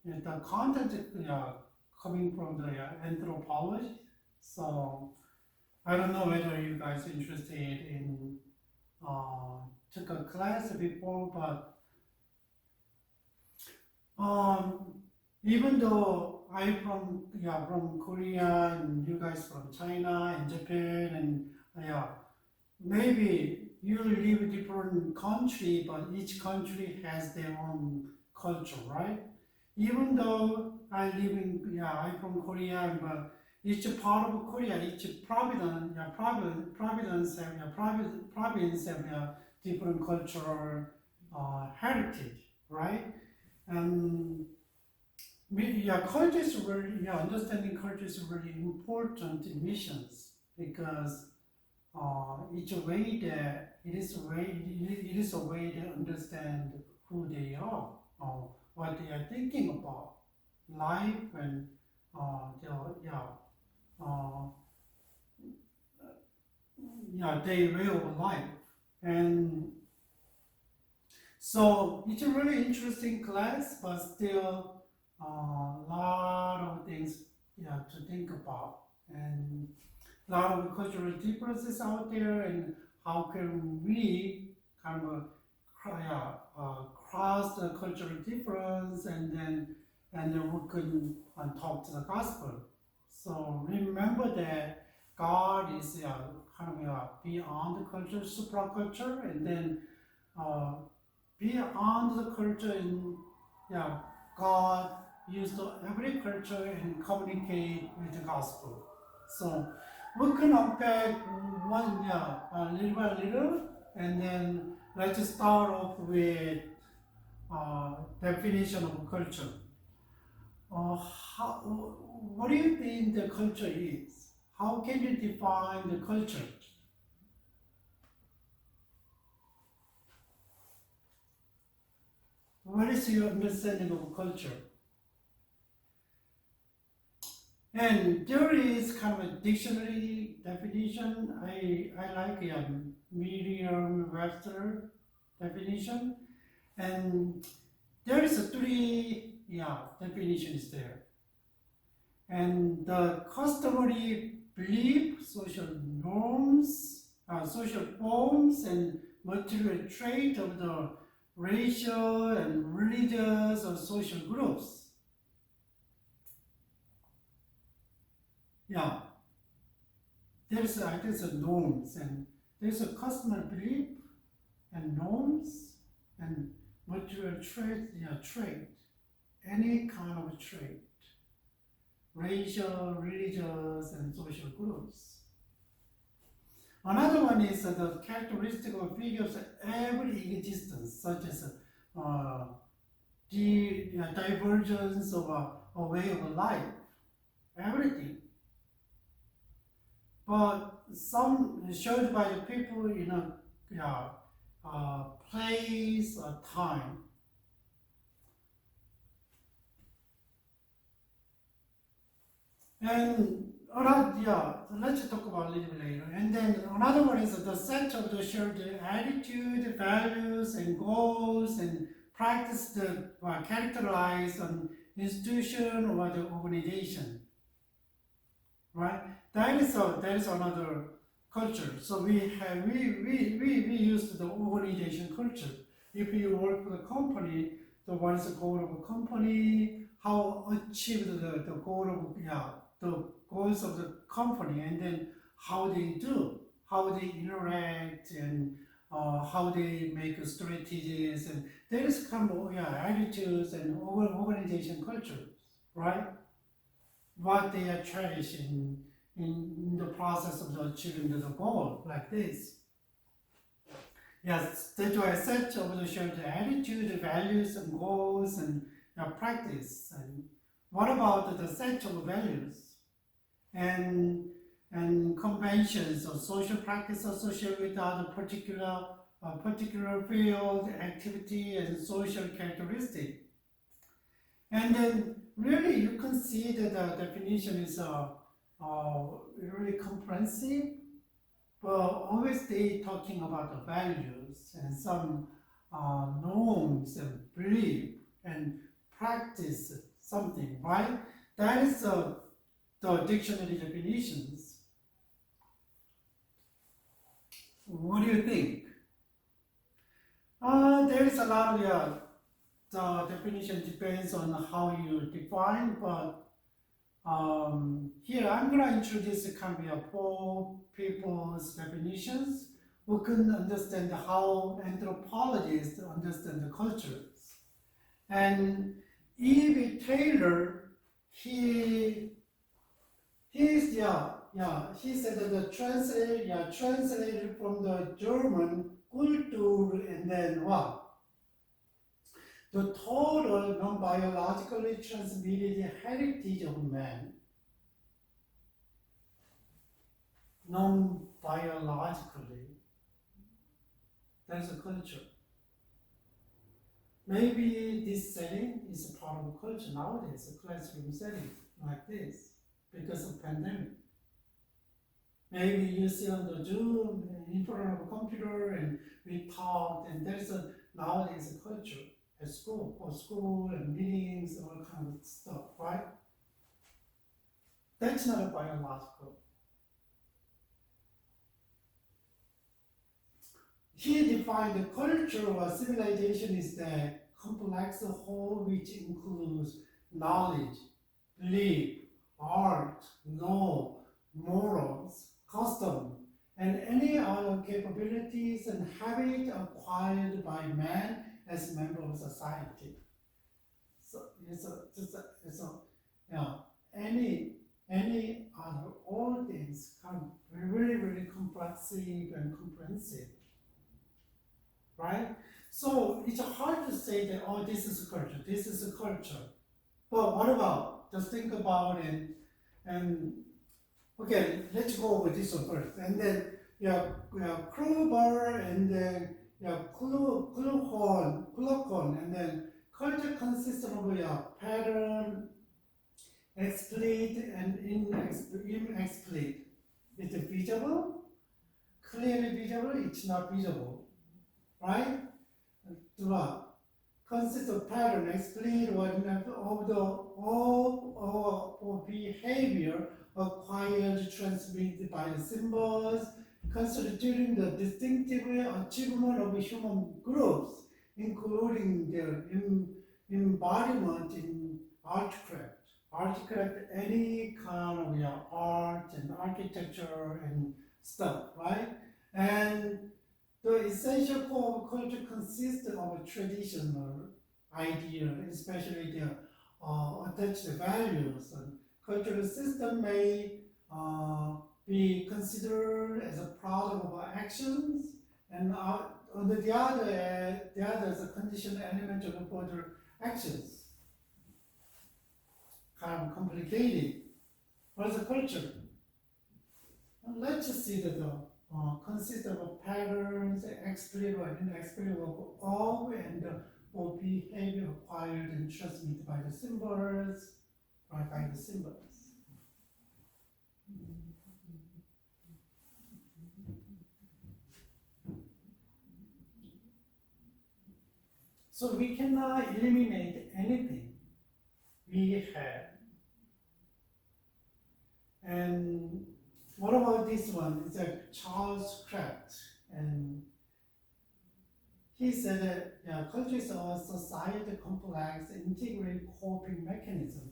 the content coming from the anthropology. So I don't know whether you guys are interested in took a class before, but even though I'm from Korea and you guys from China and Japan and maybe you live in different country, but each country has their own culture, right? Even though I'm from Korea, but each part of Korea, each province have different cultural heritage, right? And culture is really, understanding culture is really important in missions because it's a way that it is a way to understand who they are, what they are thinking about life and uh, their way of life. And so it's a really interesting class, but still a lot of things to think about, and a lot of cultural differences out there, and how can we kind of cross the cultural difference, and then we can talk to the gospel. So remember that God is kind of beyond the culture, supraculture, and then beyond the culture, and God used every culture and communicate with the gospel. So we can unpack one little by little, and then let's start off with definition of culture. What do you think the culture is? How can you define the culture? What is your understanding of culture? And there is kind of a dictionary definition. I like Merriam-Webster definition, and there is three definitions there. And the customary belief, social norms, social forms, and material trait of the racial and religious or social groups. There's norms, and there's a customary belief and norms and material trait, any kind of trait, racial, religious, and social groups. Another one is the characteristic of figures every existence, such as the divergence of a way of life, everything. But some showed by the people in a place or time. And let's talk about a little bit later. And then another one is the set of the shared attitude, values, and goals, and practice that characterize an institution or the organization. Right? That is another culture. So we use the organization culture. If you work for the company, what is the goal of a company? How achieve the goal of the goals of the company, and then how they do, how they interact, and how they make strategies, and there is kind of attitudes and organization culture, right? What they are cherishing in the process of achieving the goal, like this. Yes, that's why I said over the show the attitude, values, and goals, and practice. And what about the set of values and conventions or social practice associated with other particular field, activity, and social characteristic? And then really you can see that the definition is really comprehensive, but always they talking about the values and some norms and belief and practices something, right? That is the dictionary definitions. What do you think? There is a lot of the definition depends on how you define, but here I'm going to introduce kind of four people's definitions who can understand how anthropologists understand the cultures. And E.B. Taylor, he said that the translated from the German Kultur and then what? The total non-biologically transmitted heritage of man. Non-biologically. That's a culture. Maybe this setting is a part of a culture nowadays, a classroom setting like this, because of pandemic. Maybe you sit on the Zoom in front of a computer and we talk, and there's nowadays a culture at school, for school and meetings, all kind of stuff, right? That's not a biological. He defined the culture or civilization is the complex whole which includes knowledge, belief, art, law, morals, custom, and any other capabilities and habit acquired by man as a member of society. So any other, all things come very, very complex and comprehensive, right? So it's hard to say that, oh, this is a culture, this is a culture. But what about, just think about it, and okay, let's go with this one first. And then Kruber, and then Kluhorn, and then culture consists of pattern, explicit and inexplicit. Is it visible? Clearly visible, it's not visible, right? Consists of pattern, explicit or of behavior acquired, transmitted by the symbols, constituting the distinctive achievement of human groups, including their embodiment in artcraft. Artcraft, any kind of art and architecture and stuff, right? And the essential core of culture consists of a traditional idea, especially the attached values. And cultural system may be considered as a product of actions, and on the other is a conditioned element of further actions. Kind of complicated. What is a culture? And let's just see that consists of patterns, explicit or inexplicit of and or behavior acquired and transmitted by the symbols, right, by the symbols. So we cannot eliminate anything we have. And what about this one? It's Charles Kraft, and he said that culture is a society complex integrated coping mechanism.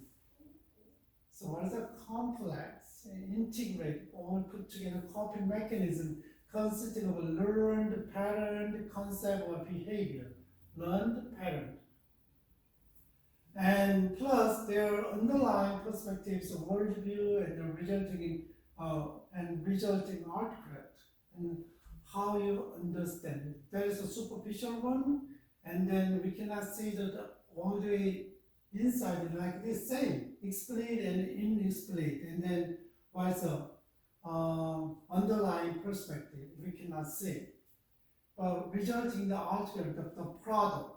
So what is a complex, integrated, all put together coping mechanism consisting of a learned pattern, concept, or behavior? Learned pattern. And plus their underlying perspectives of worldview and the resulting artcraft and how you understand it. There is a superficial one, and then we cannot say that all the way inside like this, same, explicit and inexplicit, and then what's the underlying perspective, we cannot say. But resulting the artwork, the product.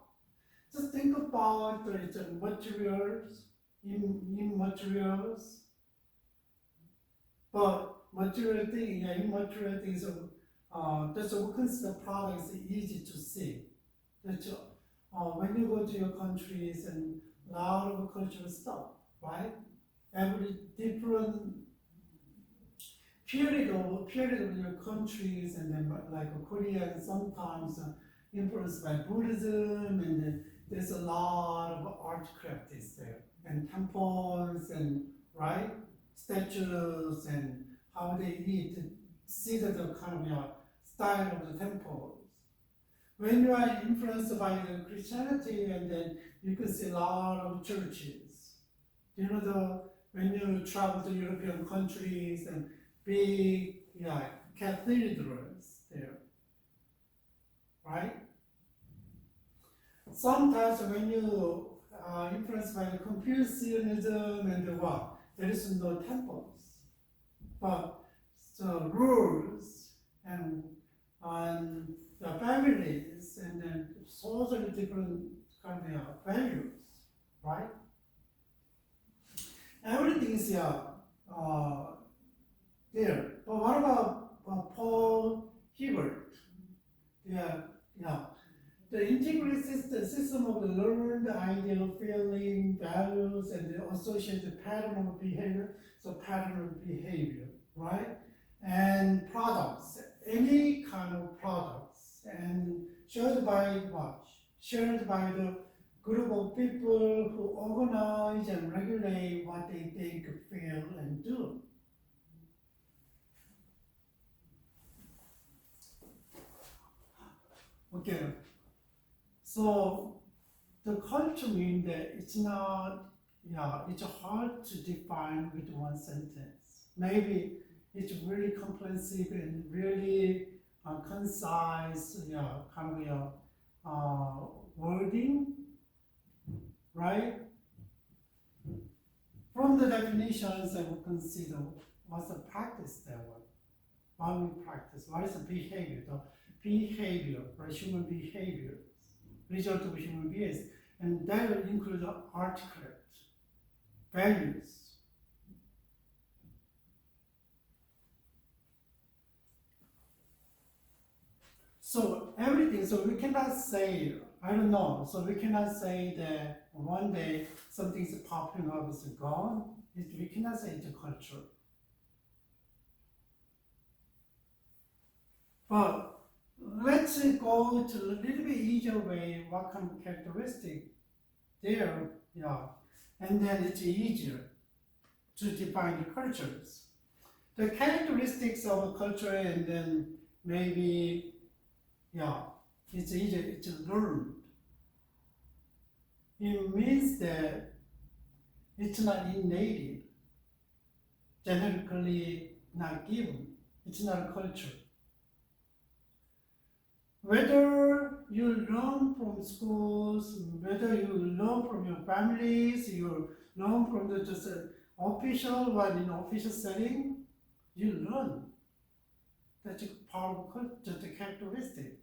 Just think about the materials, immaterials, but material thing, immaterial things, that's what consider products easy to see. That's when you go to your countries and lot of cultural stuff, right? Every different period of your countries, and then like Korea is sometimes influenced by Buddhism, and then there's a lot of art practice there, and temples, and right statues, and how they eat. See the kind of style of the temples. When you are influenced by the Christianity, and then you can see a lot of churches. You know when you travel to European countries and big cathedrals there, right? Sometimes when you are influenced by the Confucianism and the what, there is no temples, but the rules and the families, and then totally different kind of values, right? Everything is there. But what about Paul Hibbert? The integrated system of the learned idea, feeling, values, and the associated pattern of behavior. So pattern of behavior, right? And products, any kind of products, and shared by what? Shared by the group of people who organize and regulate what they think, feel, and do. Okay, so the culture means that it's not, it's hard to define with one sentence. Maybe it's really comprehensive and really concise, kind of wording, right? From the definitions, I will consider what's the practice that one. What we practice, what is the behavior? The behavior, or human behaviors, result of human beings, and that will include the articulate values. So everything, so we cannot say, I don't know, so we cannot say that one day something's popping up, is gone. We cannot say it's a culture. But let's go to a little bit easier way, what kind of characteristic there, and then it's easier to define the cultures. The characteristics of a culture, and then maybe, it's easier, it's learned. It means that it's not innate, genetically not given, it's not a culture. Whether you learn from schools, whether you learn from your families, you learn from the just official one in official setting, you learn. That's a part of culture, just a characteristic.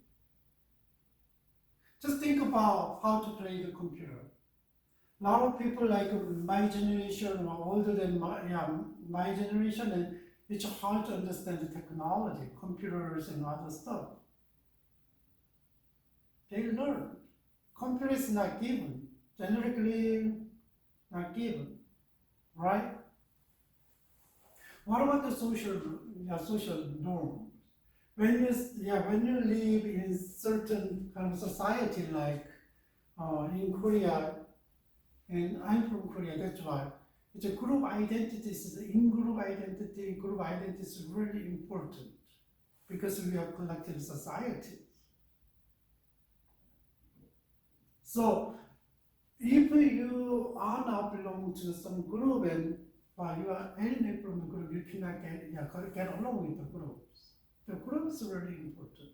Just think about how to play the computer. A lot of people like my generation or older than my generation, and it's hard to understand the technology, computers and other stuff. They learn. Computer is not given, generically not given, right? What about the social norms? When you live in certain kind of society, like in Korea, and I'm from Korea, that's why it's a group identity, in-group identity. Group identity is really important because we are collective society. So if you are not belong to some group, and you are alienated from the group, you cannot get along with the groups. The group is really important.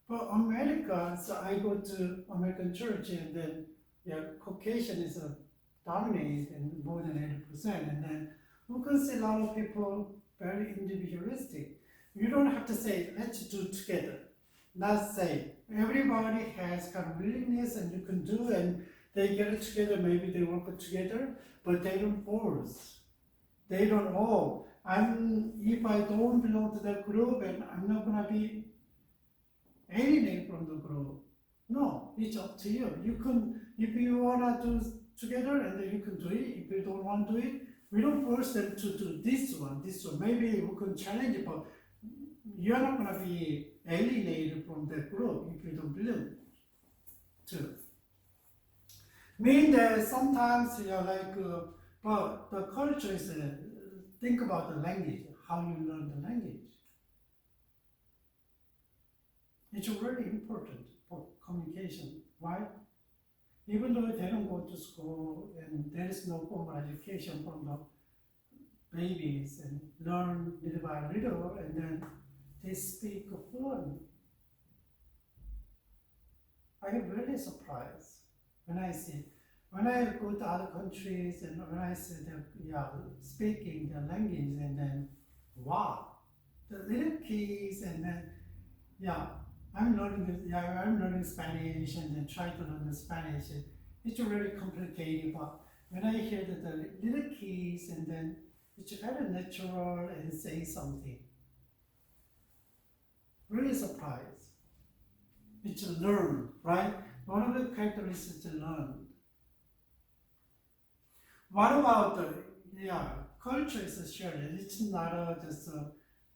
For America, so I go to American church, and then Caucasian is dominate and more than 80%, and then we can see a lot of people very individualistic. You don't have to say, let's do together. Not say, everybody has kind of willingness and you can do, and they get it together, maybe they work together, but they don't force. They don't, if I don't belong to that group, and I'm not gonna be alienated from the group. No, it's up to you. You can, if you wanna do together, and then you can do it. If you don't want to do it, we don't force them to do this one, this one. Maybe we can challenge it, but you're not gonna be alienated from that group if you don't belong to. Mean that sometimes but the culture is think about the language, how you learn the language. It's really important for communication. Why? Even though they don't go to school and there is no formal education from the babies and learn little by little, and then they speak fluently. I am really surprised when I go to other countries and when I see them speaking the language, and then wow, the little kids, and then I'm learning Spanish and then try to learn the Spanish. It's really complicated, but when I hear that the little kids, and then it's very natural and say something. Really surprised. It's learned, right? One of the characteristics is learned. What about the culture is shared? It's not just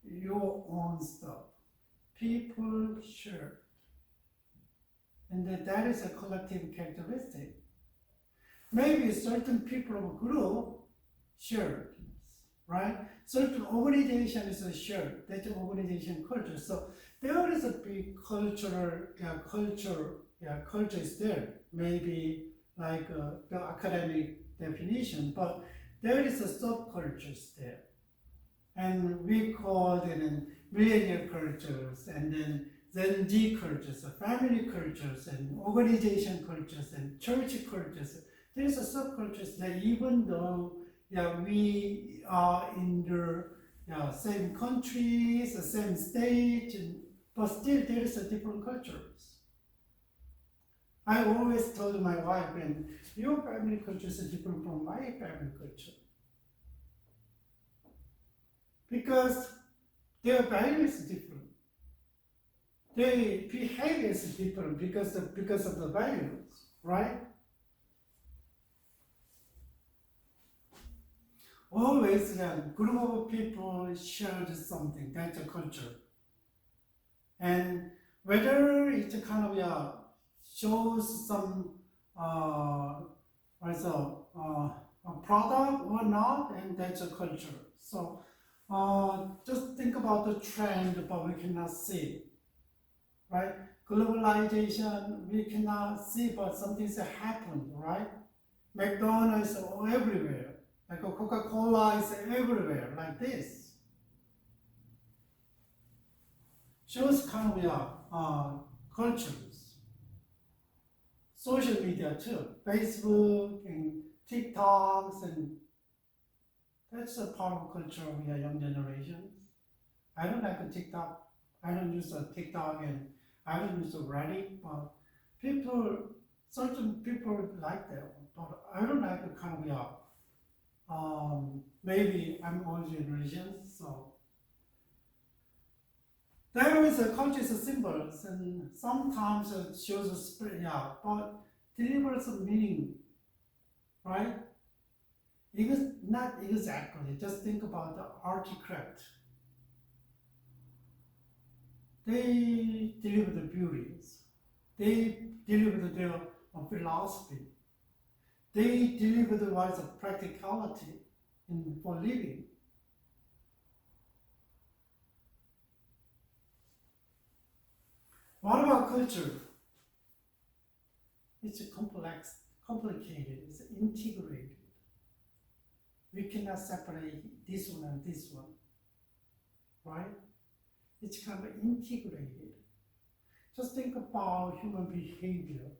your own stuff. People share, and that is a collective characteristic. Maybe certain people of a group shared, right? Certain organization is shared. That's an organization culture. So there is a big culture is there. Maybe like the academic definition, but there is a subcultures there, and we call them millennial cultures, and then Gen Z cultures, family cultures, and organization cultures, and church cultures. There's a subcultures that even though we are in the same countries, the same state, but still there is a different cultures. I always told my wife, and your family culture is different from my family culture, because their value is different. Their behavior is different because of the values, right? Always a group of people shared something, that's a culture. And whether it kind of shows some a product or not, and that's a culture. So just think about the trend, but we cannot see, right? Globalization, we cannot see, but something's happened, right? McDonald's are everywhere, like Coca-Cola is everywhere, like this. Shows kind of cultures. Social media too, Facebook and TikToks, and that's a part of culture of your young generations. I don't like a TikTok. I don't use a TikTok, and I don't use a Reddit, but certain people like that, but I don't like a kind of maybe I'm old generation, so there is a culture symbols, and sometimes it shows a spirit, but delivers a meaning, right? Not exactly, just think about the artifact. They deliver the beauties. They deliver their philosophy. They deliver the words of practicality for living. What about culture? It's complicated, it's integrated. We cannot separate this one and this one, right? It's kind of integrated. Just think about human behavior.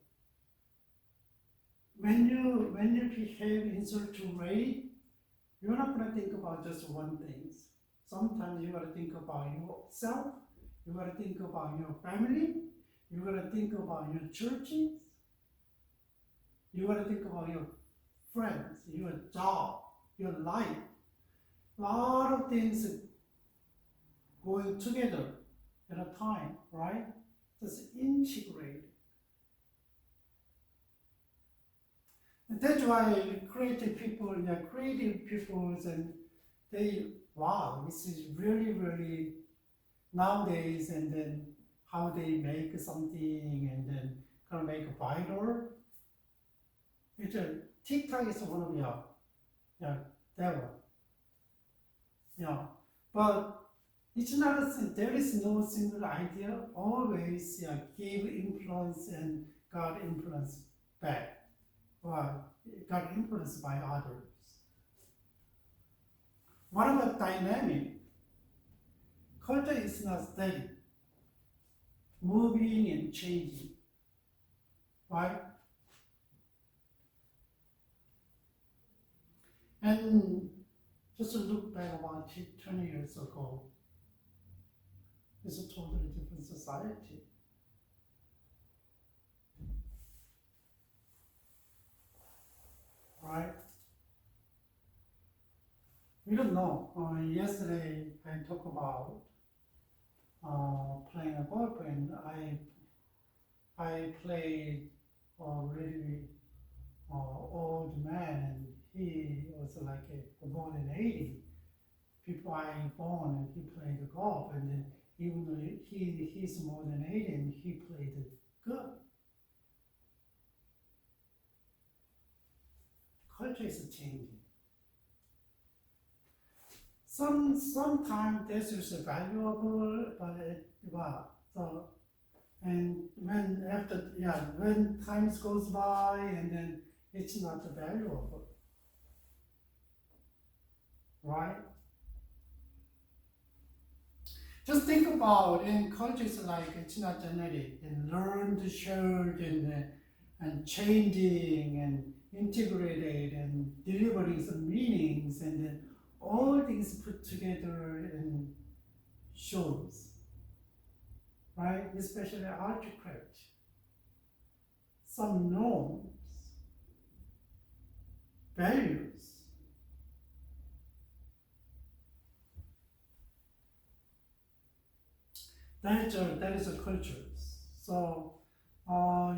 When you behave in certain way, you're not going to think about just one thing. Sometimes you got to think about yourself, you got to think about your family, you got to think about your churches, you got to think about your friends, your job, your life. A lot of things going together at a time, right? Just integrate. That's why creative peoples, and wow, this is really, really nowadays, and then how they make something, and then kind of make viral. It's TikTok is one of that one. But it's not there is no single idea. Always, give influence and got influence back, or got influenced by others. What about dynamic? Culture is not steady, moving and changing, right? And just look back about 20 years ago, it's a totally different society. Right? We don't know. Yesterday I talked about playing a golf, and I played a really old man, and he was like more than 80. People I born, and he played the golf, and then even though he's more than 80, and he played good. Culture is changing. Sometimes this is valuable, but and when times goes by, and then it's not valuable, right? Just think about in cultures like it's not genetic, and learned, shared, and changing, and integrated, and delivering some meanings, and then all things put together in shows, right? Especially architecture, some norms, values. That is a culture. So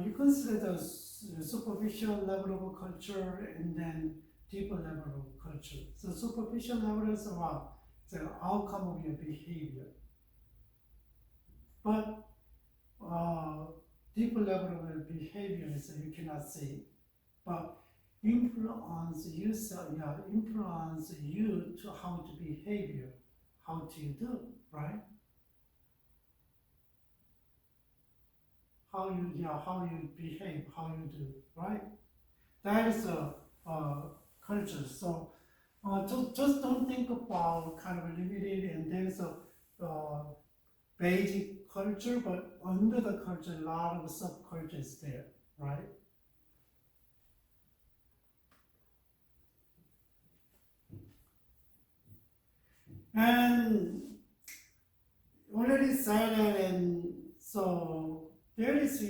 you consider the superficial level of culture, and then deeper level of culture. So superficial level is about the outcome of your behavior. But deeper level of behavior is you cannot see. But influence you to how to behave, how to do, right? How you behave, how you do, right? That is a culture. So just don't think about kind of limited, and there is a basic culture, but under the culture, a lot of subcultures there, right? And already said that, and so there is in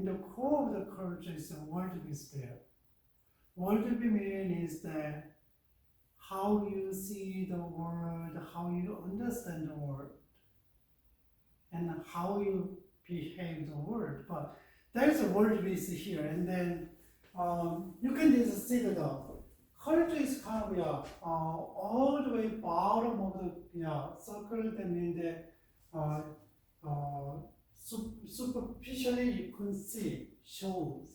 the core of the culture is the worldview there. Worldview meaning is that how you see the world, how you understand the world, and how you behave the world. But there's a worldview here, and then you can just see that the culture is kind of all the way bottom of the circle. That means that superficially you can see shows.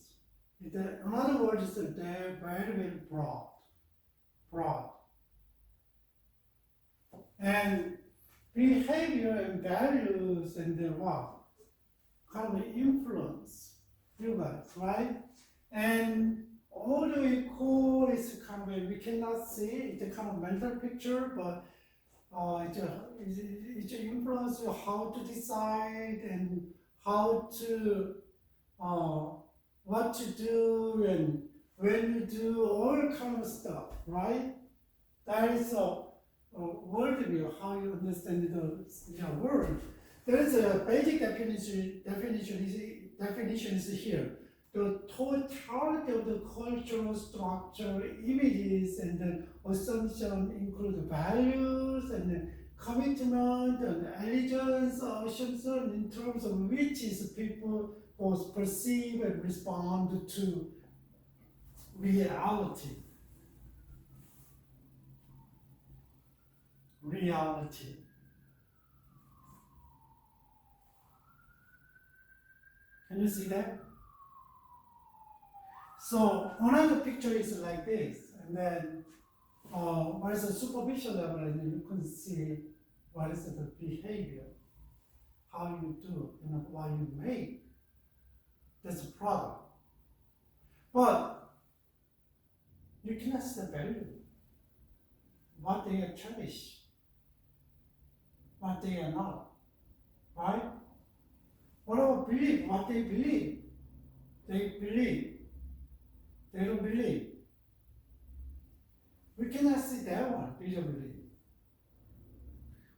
In other words, they're very, very broad. And behavior and values and the kind of influence you guys, right? And all the way core is kind of we cannot see. It's a kind of mental picture, but it influences how to decide, and how to what to do, and when you do all kind of stuff, right? That is a worldview, how you understand the world. There is a basic definition is here. The totality of the cultural structure, images, and then assumption include values, and then commitment, and allegiance, assumption in terms of which is people both perceive and respond to reality. Reality. Can you see that? So another picture is like this, and then what is the superficial level, and then you can see what is the behavior, how you do, what you make. That's a product. But you cannot see the value, what they are cherish, what they are not, right? What about believe? What they believe? They believe. They don't believe. We cannot see that one visibly.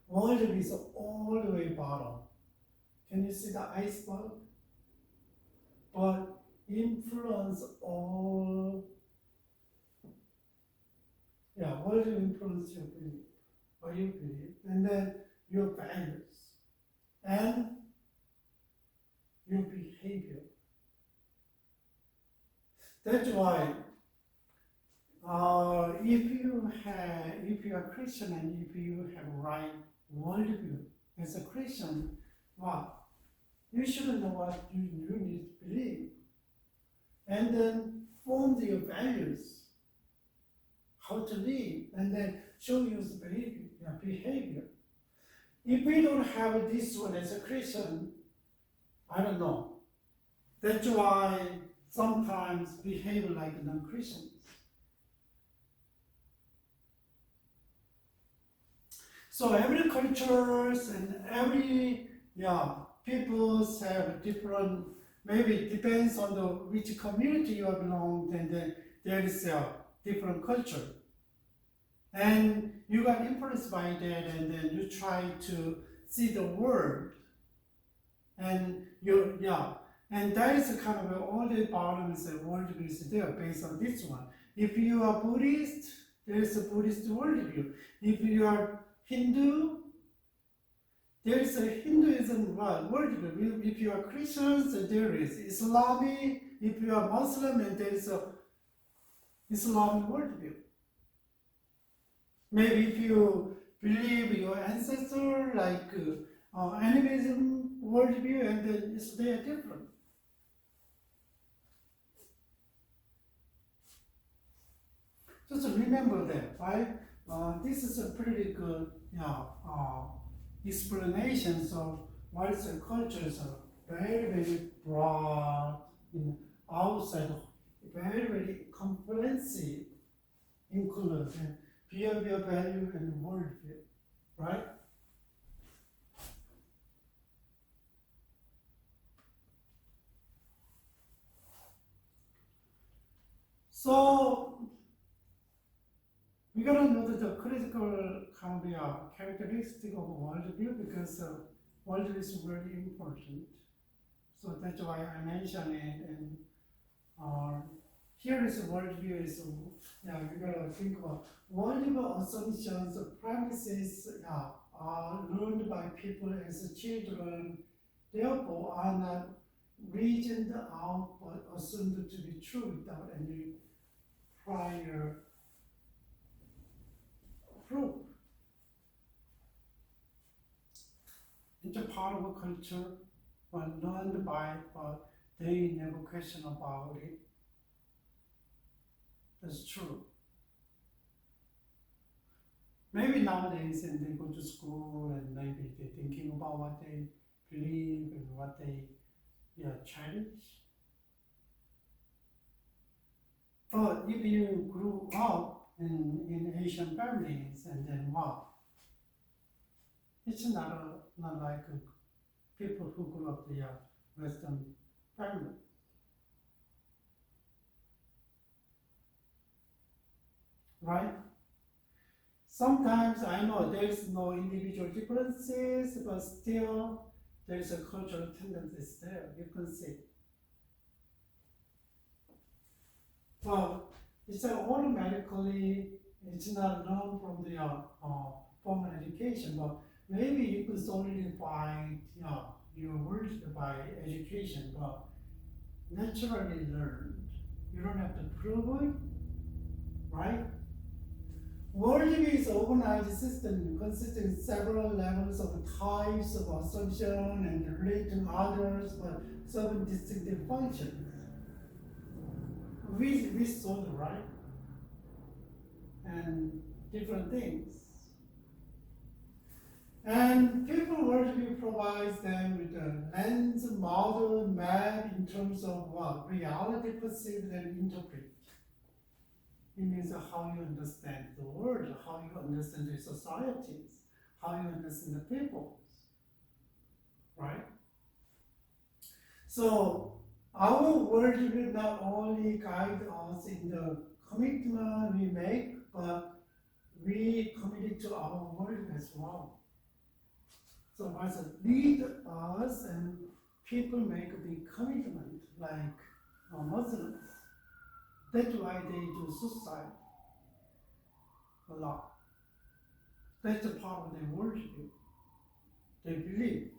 World is all the way bottom. Can you see the iceberg? But influence all. Yeah, world influence your belief, what you believe, and then your values, and your behavior. That's why if you are Christian and if you have right worldview as a Christian, well, you should know what you need to believe, and then form your values, how to live, and then show your behavior. If we don't have this one as a Christian, I don't know. That's why sometimes behave like non-Christians. So every cultures and every peoples have different. Maybe it depends on which community you belong, and then there is a different culture, and you got influenced by that, and then you try to see the world, and and that is kind of all the problems and worldview is there based on this one. If you are Buddhist, there is a Buddhist worldview. If you are Hindu, there is a Hinduism worldview. If you are Christians, there is Islamic. If you are Muslim, and there is a Islamic worldview. Maybe if you believe your ancestor, like animism worldview, and then they are different. Just remember that, right? This is a pretty good explanations of what is the cultures are very, very broad, outside of very, very comprehensive, include behavior, value, and worldview, right? So we gotta know the critical kind of characteristic of worldview, because worldview is very important. So that's why I mentioned it. And here is a worldview is we gotta think about worldview assumptions, premises are learned by people as children, therefore are not reasoned out but assumed to be true without any prior proof. It's a part of a culture, but learned by, but they never question about it. That's true. Maybe nowadays, and they go to school, and maybe they're thinking about what they believe and what they cherish. But if you grew up in Asian families, and then it's not like people who grew up in Western family. Right? Sometimes I know there is no individual differences, but still there is a cultural tendencies there. You can see. Well, it's automatically, it's not known from the formal education, but maybe you can solidify your words by education, but naturally learned. You don't have to prove it, right? Worldview is an organized system consisting of several levels of types of assumption and relate to others but serve distinctive functions. We saw the right and different things. And people worldview provides them with a lens, model, map in terms of what reality perceived and interpreted. It means how you understand the world, how you understand the societies, how you understand the people, right? So our worldview not only guide us in the commitment we make, but we committed to our world as well. So as a lead us and people make a big commitment, like Muslims. That's why they do suicide a lot. That's a part of their worldview. They believe.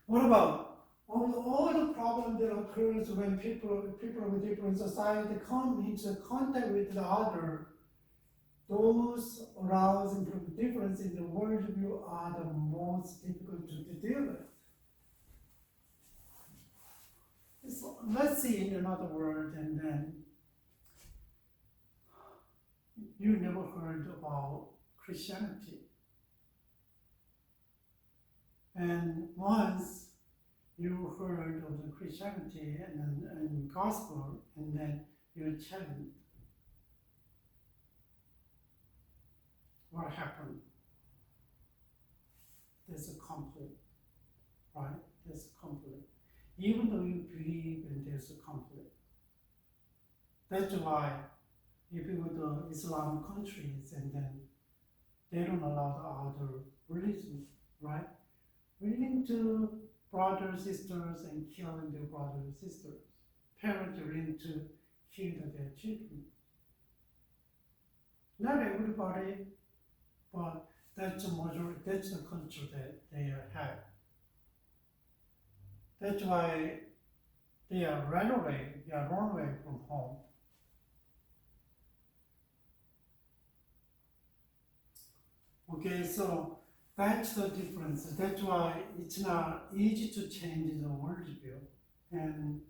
What about all the problems that occurs when people with different society come into contact with the other? Those arising from difference in the worldview are the most difficult to deal with. So let's see in another word, and then you never heard about Christianity. And once you heard of the Christianity and gospel, and then you challenge. What happened? There's a conflict, right? There's a conflict. Even though you believe and there's a conflict. That's why if you go to Islam countries and then they don't allow the other religion, right? Willing to brothers, sisters, and killing their brothers and sisters. Parents are willing to kill their children. Not everybody, but that's the majority, that's the culture that they have. That's why they are run away from home. Okay, so that's the difference. That's why it's not easy to change the worldview. And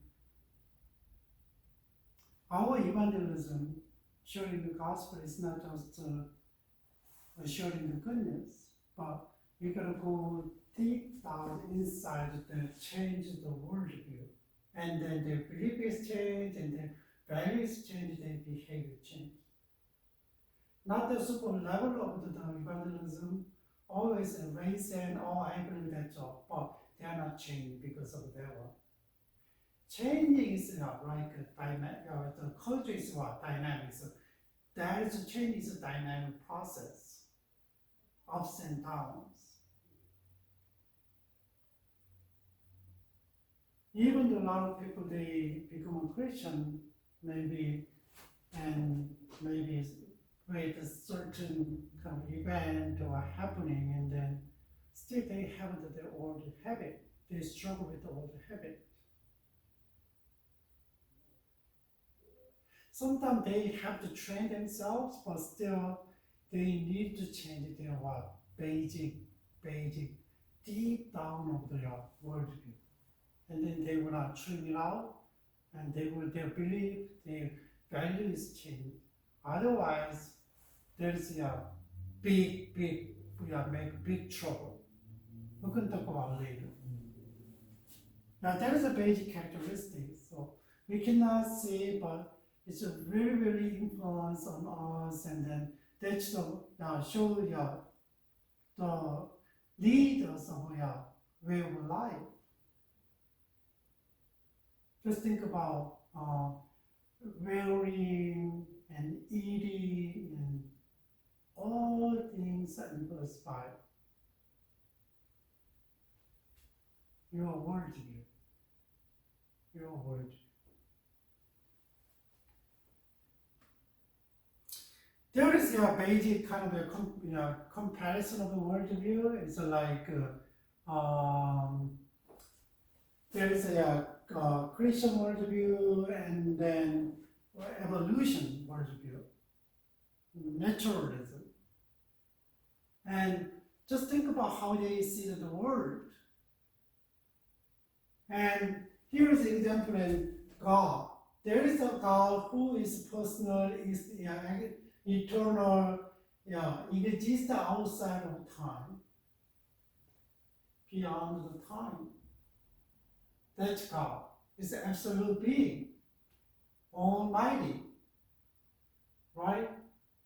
our evangelism, sharing the gospel, is not just sharing the goodness, but we gotta go deep down inside to change the worldview. And then their belief is changed, and their values change, their behavior change. Not the super level of the evangelism, always raise and I believe that's all, but they are not changing because of that one. Changing is like a dynamic, the culture is what? Dynamics. That is change is a dynamic process, ups and downs. Even though a lot of people, they become a Christian, maybe, and maybe with a certain kind of event or happening, and then still they have their old habit. They struggle with the old habit. Sometimes they have to train themselves, but still they need to change their what? Basic, deep down of their worldview. And then they will not train it out, and their belief, their values change. Otherwise, there's a make big trouble. We can talk about later. Now that is a basic characteristic. So we cannot say, but it's a very, very influence on us, and then that's the show the leaders of way of life. Just think about wearing and eating and all things are influenced by your worldview. Your worldview. There is a basic kind of a comparison of the worldview. It's like there is a Christian worldview and then evolution worldview, naturalism. And just think about how they see the world. And here is an example in God. There is a God who is personal, is eternal, exists outside of time, beyond the time. That's God. It's an absolute being, almighty, right?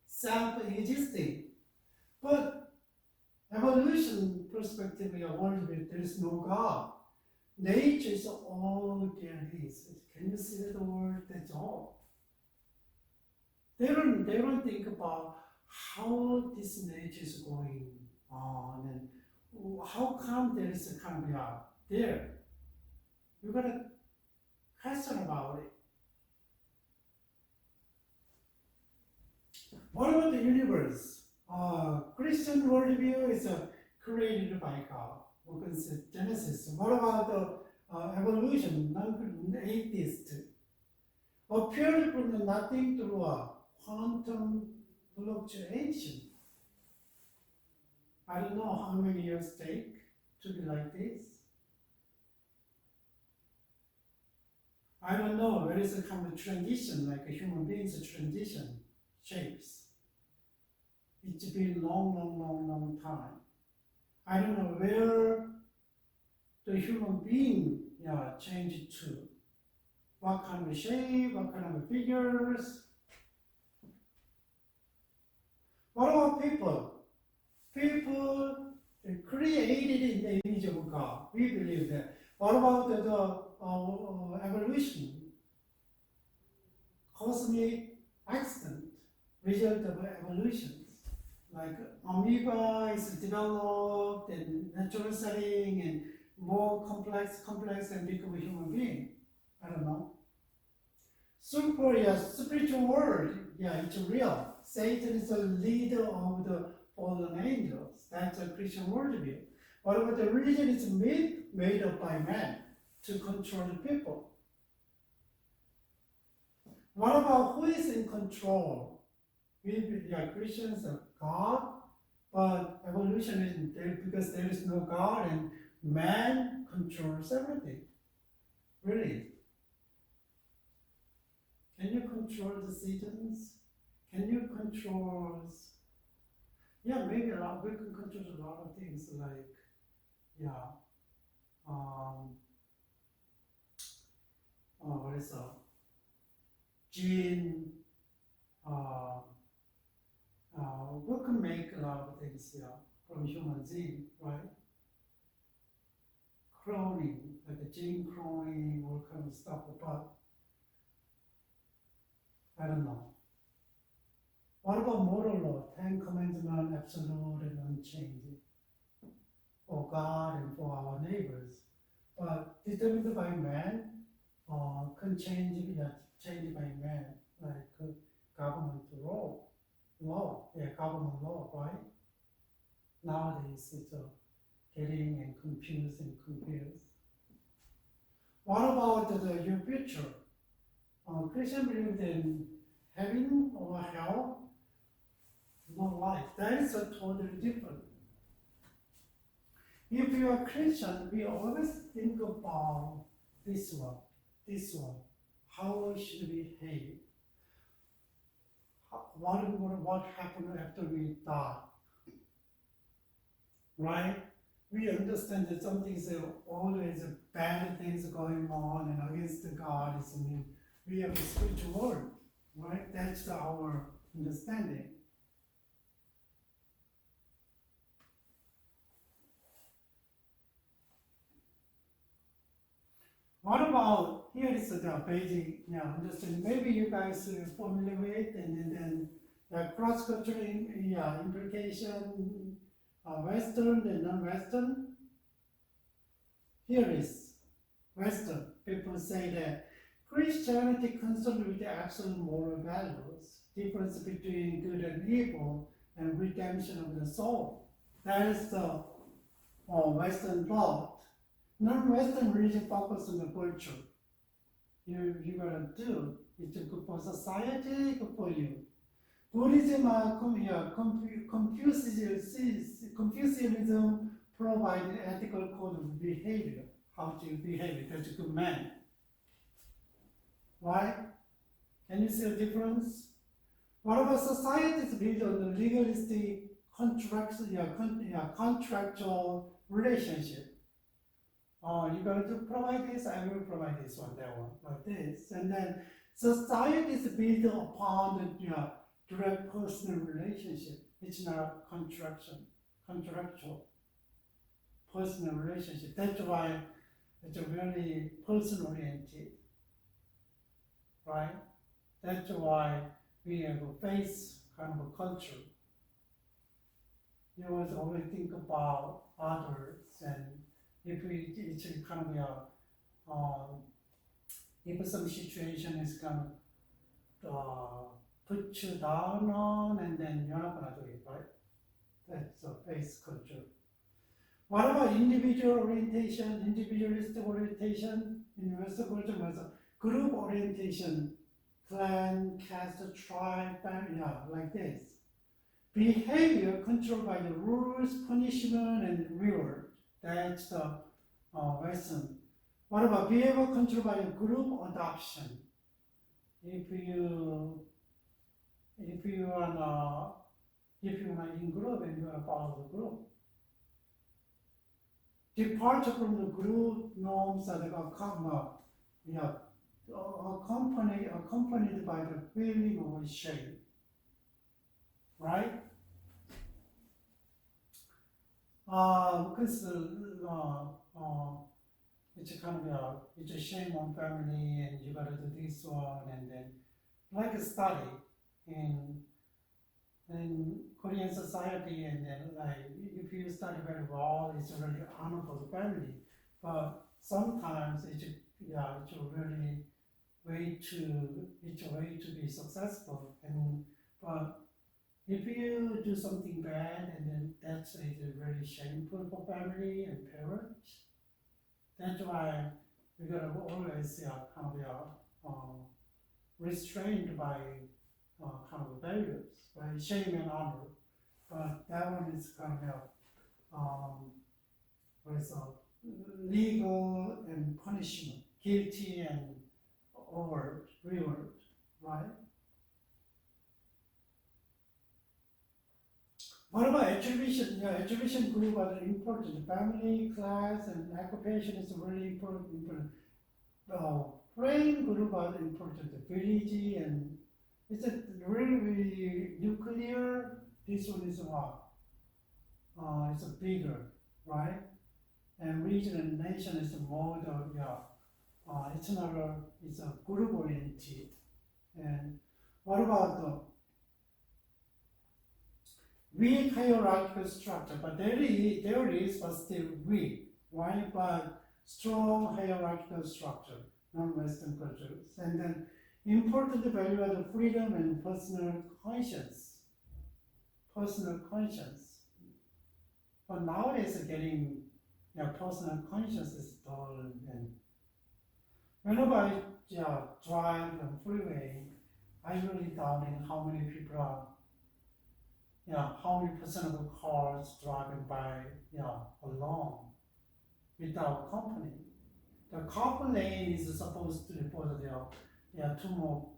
Self-existing. But evolution perspective, worldview, there is no God. Nature is all there is. Can you see the word? That's all. They don't think about how this nature is going on and how come there is a kind of there. You gotta question about it. What about the universe? Christian worldview is created by God. We can say Genesis. What about the evolution? Non-atheist. Appeared from nothing through a quantum fluctuation. I don't know how many years take to be like this. I don't know, there is a kind of transition, like a human being's transition shapes. It's been long time. I don't know where the human being changed to. What kind of shape, what kind of figures. What about people? People created in the image of God. We believe that. What about the evolution? Cosmic accident, result of evolution. Like amoeba is developed in natural setting and more complex and become a human being. I don't know. Spiritual world, it's real. Satan is the leader of the fallen angels. That's a Christian worldview. What about the religion? It's made up by man to control the people. What about who is in control? Christians are God, but evolution isn't there because there is no God and man controls everything. Really. Can you control the seasons? Can you control? Maybe we can control a lot of things like, what is gene, we can make a lot of things from human gene, right? Cloning, like the gene cloning, all kind of stuff, but I don't know. What about moral law? 10 Commandments, absolute and unchanging for God and for our neighbors. But determined by man, can change by man, like government government law, right? Nowadays it's getting and confused. What about your future? Christian believe in heaven or hell? No life. That is a totally different. If you are Christian, we always think about this one. How should we behave? What happened after we die? Right? We understand that something is always bad things going on and against God. We have a spiritual world, right? That's our understanding. What about, here is the basic understanding. Maybe you guys are familiar with, and then the cross-cultural implication, Western and non-Western. Here is Western. People say that Christianity concerned with the absolute moral values, difference between good and evil, and redemption of the soul. That is the Western thought. Non-Western religion focus on the virtue. You gotta do. It's good for society, good for you. Buddhism, Confucianism provide an ethical code of behavior. How to behave? That's a good man. Right? Can you see the difference? What about societies built on the legalistic contractual relationship? You got to provide this, I will provide this one, that one, like this. And then society is built upon the direct personal relationship. It's not contractual personal relationship. That's why it's a very person-oriented, right? That's why we have a face kind of a culture. You always think about others, and if it's kind of if some situation is kind of put you down on, and then you're not gonna do it, right? That's a face culture. What about individual orientation, individualistic orientation? In Western culture, was group orientation, clan, caste, tribe, family, like this. Behavior controlled by the rules, punishment, and reward. That's the Western. What about behavior controlled by the group adoption? If you are in group and you are part of the group, departure from the group norms that are accompanied by the feeling of shame, right? Because it's a kind of it's a shame on family, and you gotta do this one, and then like a study in Korean society, and then like if you study very well, it's really honor for the family. But sometimes it's a really way to be successful. But if you do something bad, and then that's really shameful for family and parents. That's why we gotta always restrained by kind of values, right? Shame and honor. But that one is kind of legal and punishment, guilty and reward, right? What about attribution? Attribution group are important. Family, class, and occupation is really important. Friend group are important. Village, and it's a really nuclear. This one is it's a bigger, right? And region and nation is more it's another. It's a group oriented. And what about the weak hierarchical structure? But there is, but still weak, right? But strong hierarchical structure, non-Western cultures. And then important value are the freedom and personal conscience. But nowadays, getting personal conscience is dull. And whenever I drive on freeway, I really doubt how many people are. How many percent of the cars driving by, alone, without company? The carpool lane is supposed to be for two more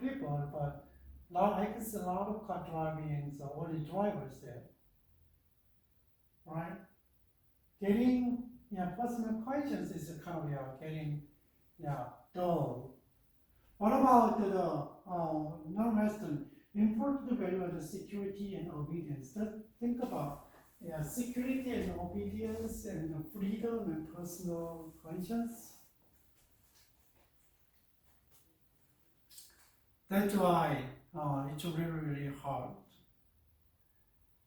people, but now I can see a lot of car driving, so only drivers there, right? Getting, personal conscience is kind of, getting, dull. What about the non-Western? Important value are the security and obedience. Think about security and obedience, and freedom and personal conscience. That's why it's really, really hard.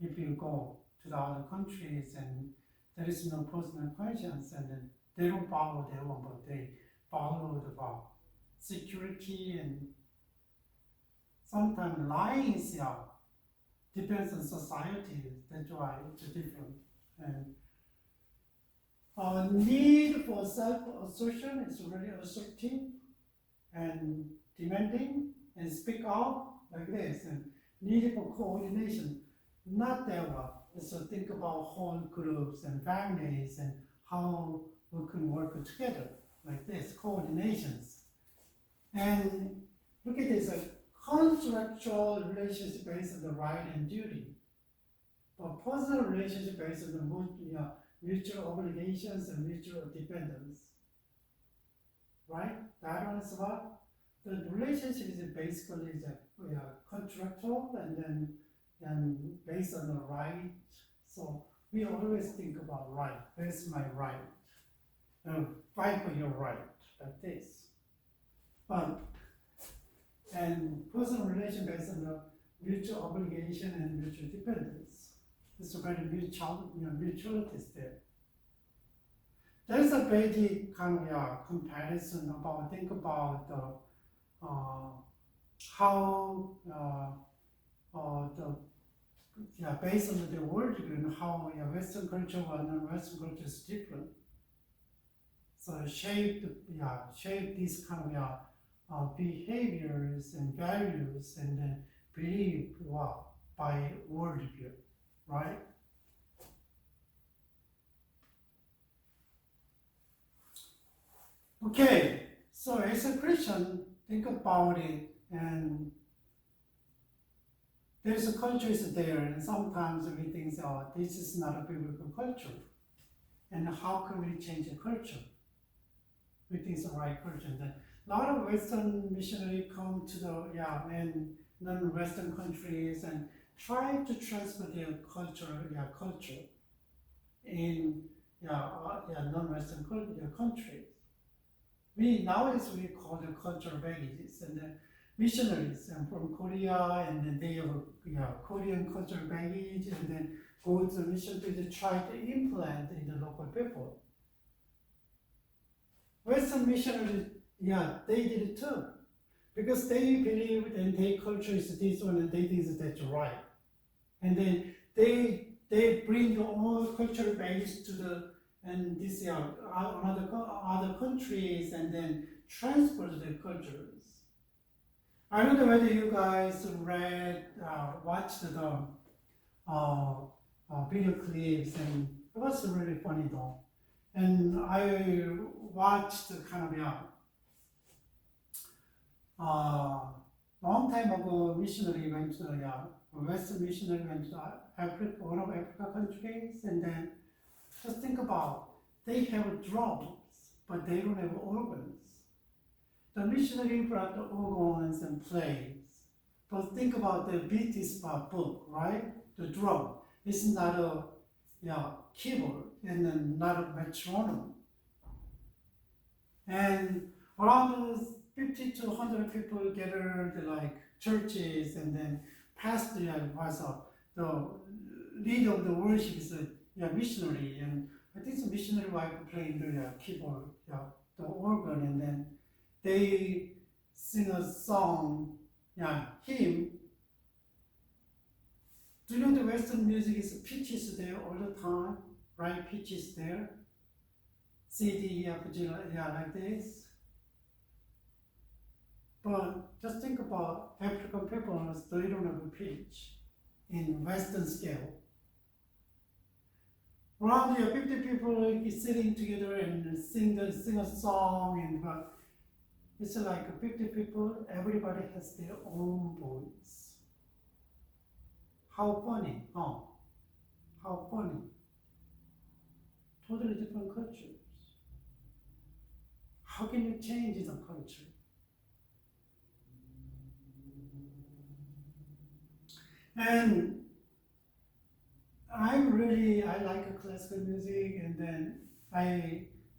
If you go to the other countries and there is no personal conscience, and then they don't follow their own, but they follow the security, and sometimes lying is depends on society. That's why it's different. And Need for self-assertion is really assertive and demanding and speak out like this. And need for coordination, not that one. So think about whole groups and families and how we can work together like this, coordinations. And look at this, contractual relationship based on the right and duty. But personal relationship based on the mutual obligations and mutual dependence. Right? That one is what? The relationship is basically contractual and based on the right. So we always think about right. Where's my right? Fight for your right, like this. And personal relation based on the mutual obligation and mutual dependence. It's a very mutuality there. There's a basic kind of comparison about think about how based on the world and how Western culture and non-Western culture is different. So shape these kind of behaviors and values and then belief by worldview, right? Okay, so as a Christian, think about it, and there's a culture is there, and sometimes we think, oh, this is not a biblical culture, and how can we change the culture? We think it's the right culture. And then a lot of Western missionaries come to the and non-Western countries and try to transfer their culture in non-Western countries. Nowadays we call them cultural baggages, and then missionaries from Korea, and then they have Korean cultural baggage, and then go to the mission to try to implant in the local people. Western missionaries, they did it too, because they believe and their culture is this one, and they think that's right, and then they bring their own cultural baggage to the other countries, and then transfer their cultures. I don't know whether you guys watched the video clips, and it was really funny though. And I watched long time ago, missionary went to Western missionary went to Africa, one of Africa countries, and then just think about, they have drums, but they don't have organs. The missionary brought the organs and plays, but think about the beat is book, right? The drum. It's not a keyboard and then not a metronome. And around 50 to 100 people gathered like churches, and then pastor was the leader of the worship is a missionary, and I think the missionary wife playing the keyboard, the organ, and then they sing a song, hymn. Do you know the Western music is pitches there all the time, right? Pitches there. C, D, E, F, G, like this. But just think about African people, they don't have a pitch in Western scale. Around here, 50 people sitting together and sing a song, and it's like 50 people, everybody has their own voice. How funny, huh? How funny. Totally different cultures. How can you change the culture? And I like classical music, and then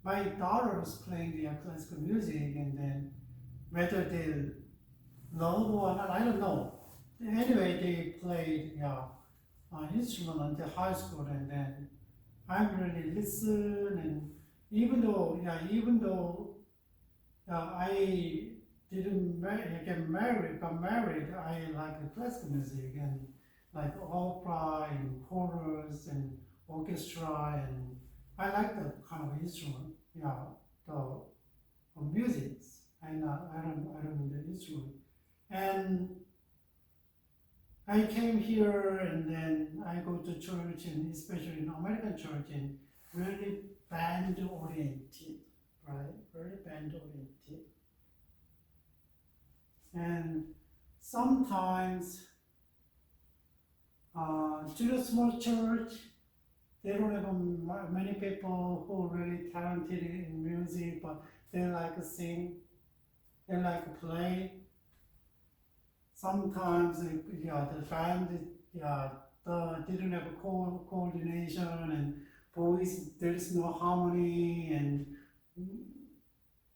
my daughter was playing the classical music, and then whether they love or not, I don't know. Anyway, they played instrument until high school, and then I really listen, and even though I didn't got married, I like classical music and like opera and chorus and orchestra and I like the kind of instrument, the music. I don't know the instrument. And I came here and then I go to church, and especially in American church, and really band oriented, right? Very band oriented. And sometimes to the small church, they don't have many people who are really talented in music, but they like to sing, they like to play. Sometimes, the band, didn't have a coordination, and voice, there is no harmony, and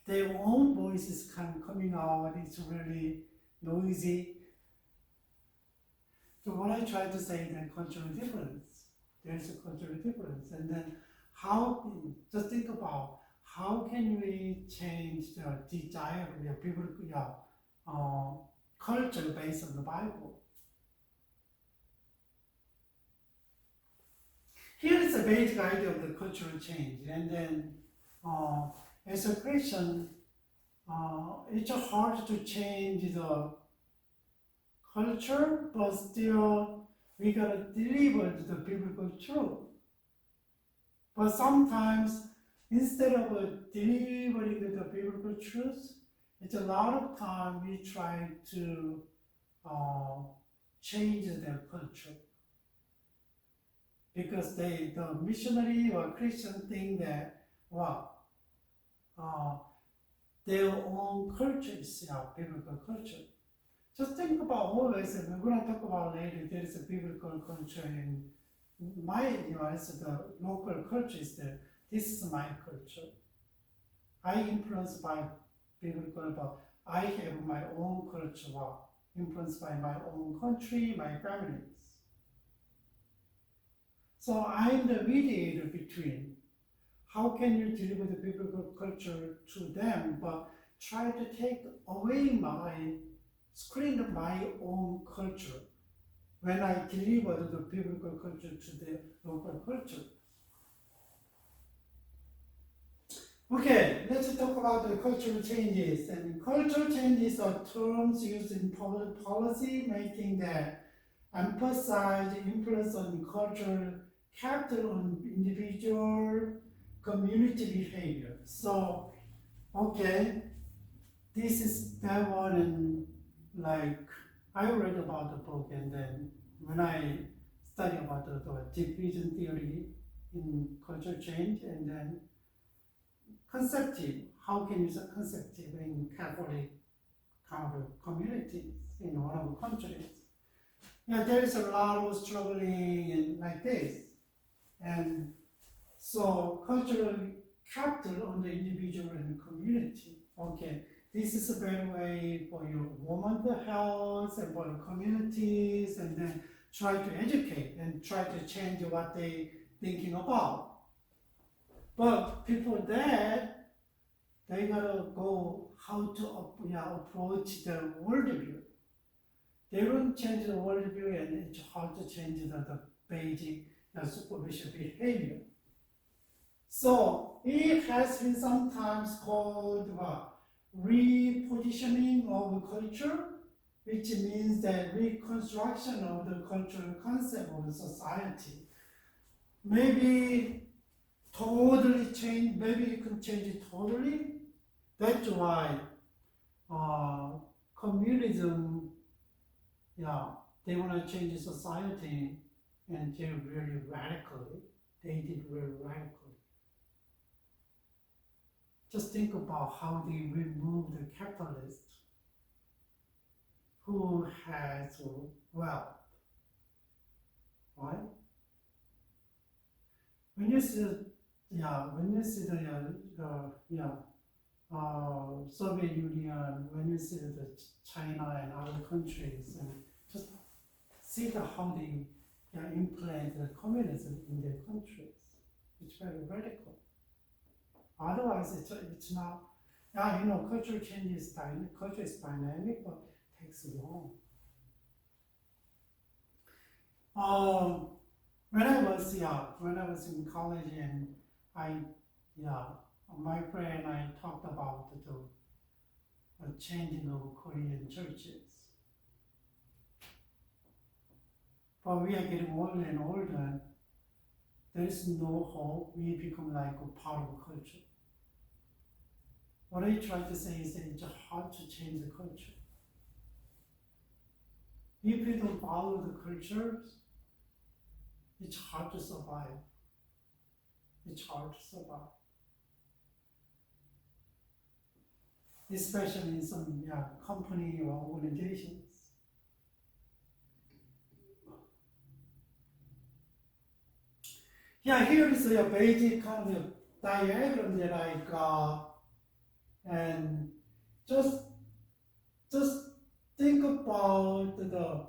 their own voices coming out. It's really noisy. So what I try to say is that cultural difference. There's a cultural difference, and then just think about how can we change the desire of people, culture based on the Bible. Here is the basic idea of the cultural change, and then as a Christian, it's hard to change the culture, but still we gotta deliver the biblical truth. But sometimes, instead of delivering the biblical truth, it's a lot of time we try to change their culture. Because the missionary or Christian think that, their own culture is biblical culture. Just think about always, and we're going to talk about later, there is a biblical culture in my, as the local culture is there. This is my culture. I influenced by biblical, but I have my own culture, influenced by my own country, my families. So I'm the mediator between how can you deliver the biblical culture to them, but try to take away screen of my own culture when I deliver the biblical culture to the local culture. Okay, let's talk about the cultural changes. And cultural changes are terms used in public policy making that emphasize the influence on cultural capital on individual community behavior. So, okay, this is that one, and I read about the book, and then when I study about the diffusion theory in cultural change, and then conceptive, how can you use a conceptive in Catholic kind of communities in one of the countries. There is a lot of struggling and like this. And so cultural capital on the individual and community. Okay, this is a better way for your women's health and for the communities, and then try to educate and try to change what they thinking about. But people that they gotta go how to approach the worldview. They don't change the worldview, and it's hard to change the basic superficial behavior. So it has been sometimes called repositioning of culture, which means the reconstruction of the cultural concept of the society. Maybe totally change, maybe you can change it totally. That's why communism, they want to change society, and they really radically. They did very radically. Just think about how they remove the capitalist who has wealth, right? When you see Soviet Union, when you see the China and other countries, and just see how they implement the communism in their countries. It's very radical. Otherwise, it's not. Cultural change is dynamic. Culture is dynamic, but takes long. When I was in college, and yeah, my friend and I talked about the changing of Korean churches. But we are getting older and older. There is no hope. We become like a part of culture. What I try to say is that it's hard to change the culture. If you don't follow the cultures, it's hard to survive. It's hard to survive. Especially in some company or organizations. Yeah, here is a basic kind of diagram that I got, and just think about the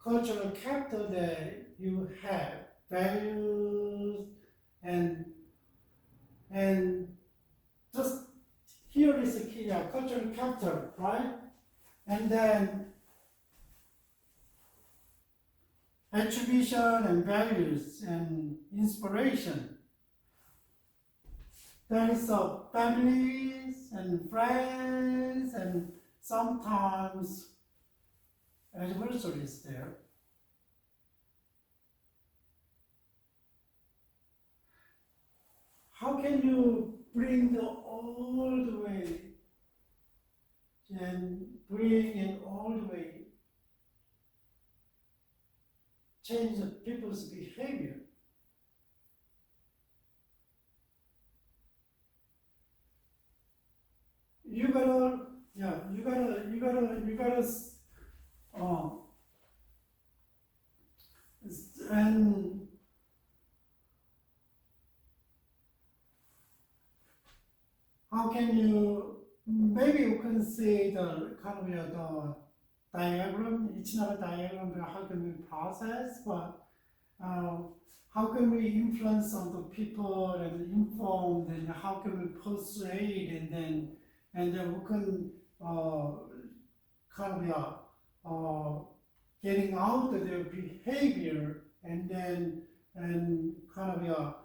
cultural capital that you have, values, and just here is a key, cultural capital, right? And then attribution and values and inspiration. There is families and friends and sometimes anniversaries there. How can you bring all the way and bring it all the way, change the people's behavior? You gotta, and how can you, maybe you can see the kind of the diagram. It's not a diagram, but how can we process, but how can we influence on the people and inform, and how can we persuade, and then we can kind of getting out of their behavior, and then kind of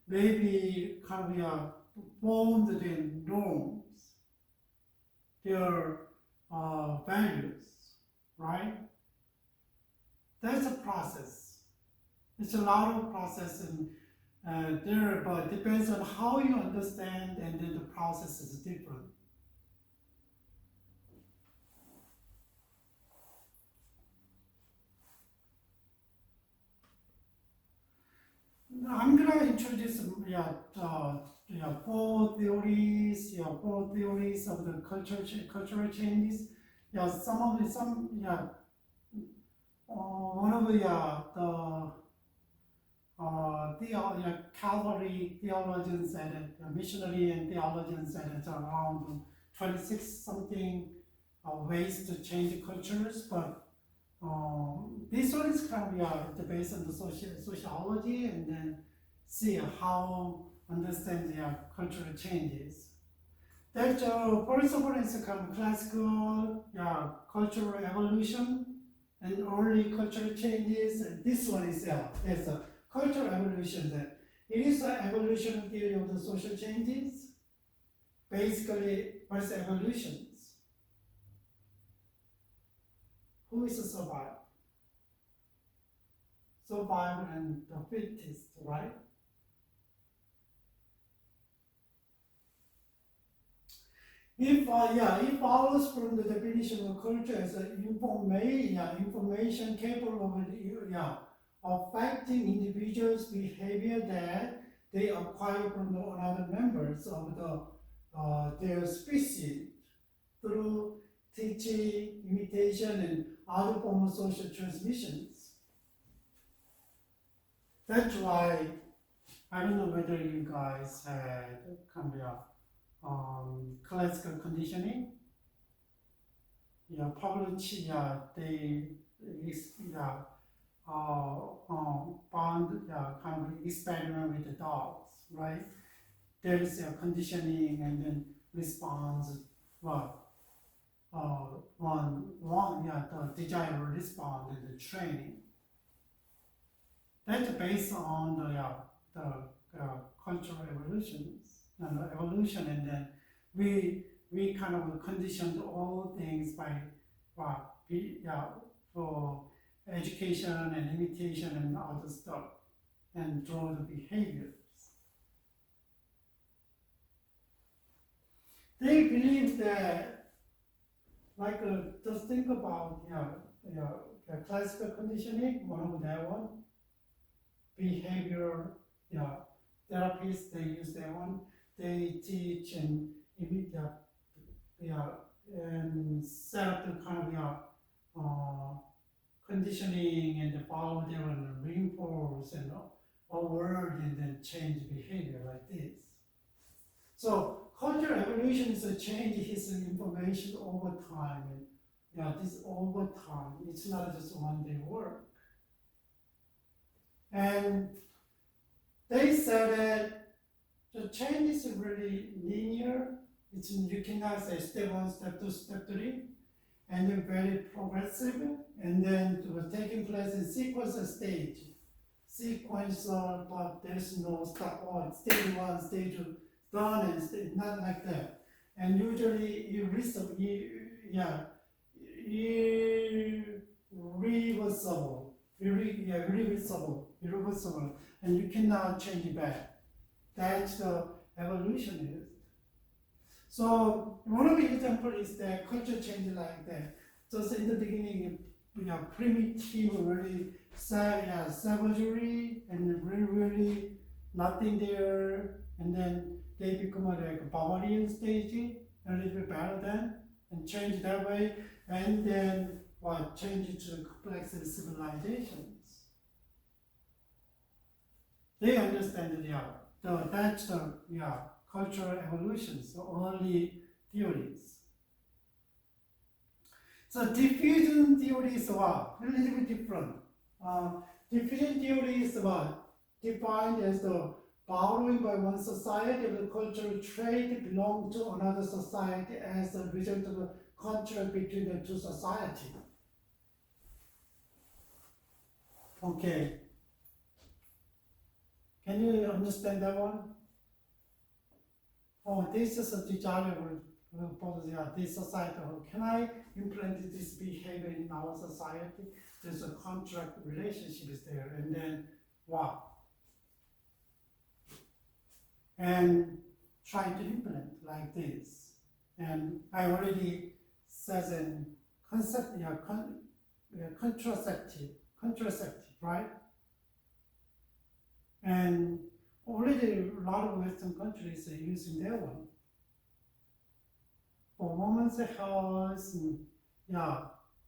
maybe kind of formed their norms, their values, right? That's a process. It's a lot of process, and there, but it depends on how you understand, and then the process is different. I'm gonna introduce four theories of the cultural changes. One of the Calvary theologians and missionary and theologians, and it's around 26 something ways to change cultures, but this one is kind of based on the sociology, and then see how understand the cultural changes. That first of all is kind of classical cultural evolution and early cultural changes. And this one is there's a cultural evolution. That it is an evolution theory of the social changes. Basically, what's evolutions? Who is a survivor? Survivor and the fittest, right? It follows from the definition of culture as information capable of affecting individuals' behavior that they acquire from the other members of their species through teaching, imitation, and other forms of social transmissions. That's why, I don't know whether you guys had kind of classical conditioning. Pavlovich, they found kind of experiment with the dogs, right? There is a conditioning and then response, the desire response and the training. That's based on the cultural evolution, and then we kind of conditioned all things by for education and imitation and other stuff, and draw the behaviors. They believe that, like, just think about classical conditioning, one of that one, behavior, therapists, they use that one. They teach and and set up the kind of conditioning and follow them and reinforce and a word and then change behavior like this. So cultural evolution is a change his information over time, and this over time. It's not just one day work. And they said that the change is really linear. You cannot say step one, step two, step three, and then very progressive, and then it was taking place in sequential stage. Sequential, but there's no step one, stage one, stage two, done, and stage, not like that. And usually irreversible, irreversible, and you cannot change it back. That's the evolution is. So one of the examples is that culture change like that. Just in the beginning, primitive, really savagery, and really nothing there, and then they become like a barbarian stage, a little bit better than, and change that way, and then change it to complex civilizations. They understand that's the cultural evolutions, the early theories. So diffusion theories are a little bit different. Diffusion theory is defined as the borrowing by one society of the cultural trait belong to another society as a result of the contract between the two societies. Okay. Can you understand that one? This is a desirable this society. Can I implement this behavior in our society? There's a contract relationship is there, and then what? And try to implement like this. And I already said in concept, contraceptive, right? And already a lot of Western countries are using that one for women's health,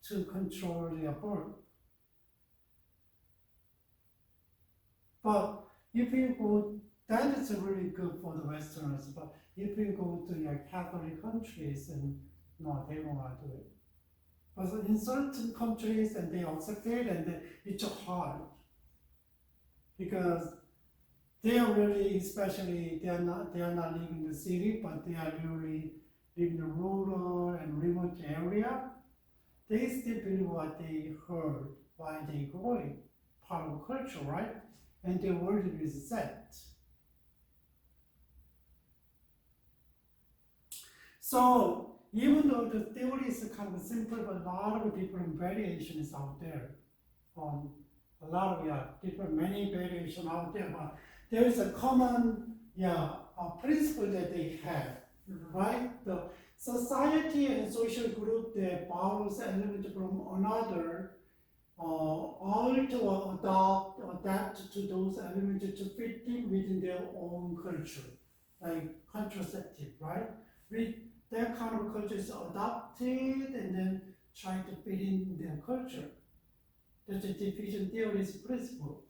to control their birth. But if you go, that is really good for the Westerners. But if you go to Catholic countries, and no, they don't want to do it. But in certain countries, and they accept it, and it's hard because they are really, especially they are not living in the city, but they are really living in the rural and remote area. They still believe what they heard while they growing, part of culture, right? And their world is set. So even though the theory is kind of simple, but a lot of different variations out there. A lot of different many variations out there, but there is a common a principle that they have, right? The society and social group that borrows elements from another, all to adapt to those elements to fit in within their own culture, like contraceptive, right? That kind of culture is adopted and then try to fit in their culture. That's the diffusion theory's principle.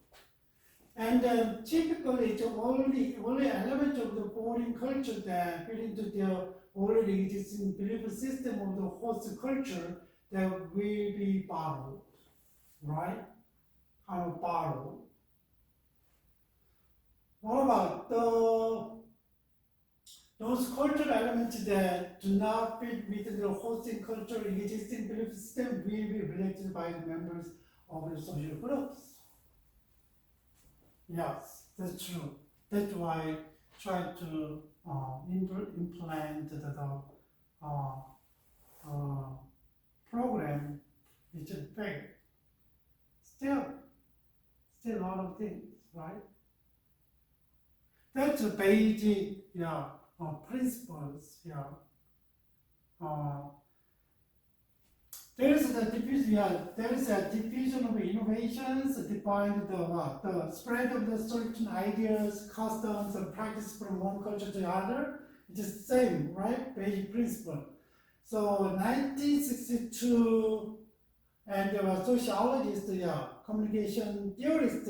And typically, the only element of the foreign culture that fit into their already existing belief system of the host culture that will be borrowed, right? Kind of borrowed. What about those cultural elements that do not fit within the hosting culture existing belief system will be related by the members of the social groups? Yes, that's true. That's why I try to implement the uh, uh, program, which in fact still a lot of things, right? That's the basic, principles, Uh, there is a diffusion of innovations defined the spread of the certain ideas, customs, and practice from one culture to another. It's the same, right? Basic principle. So 1962, and there was sociologist, communication theorist,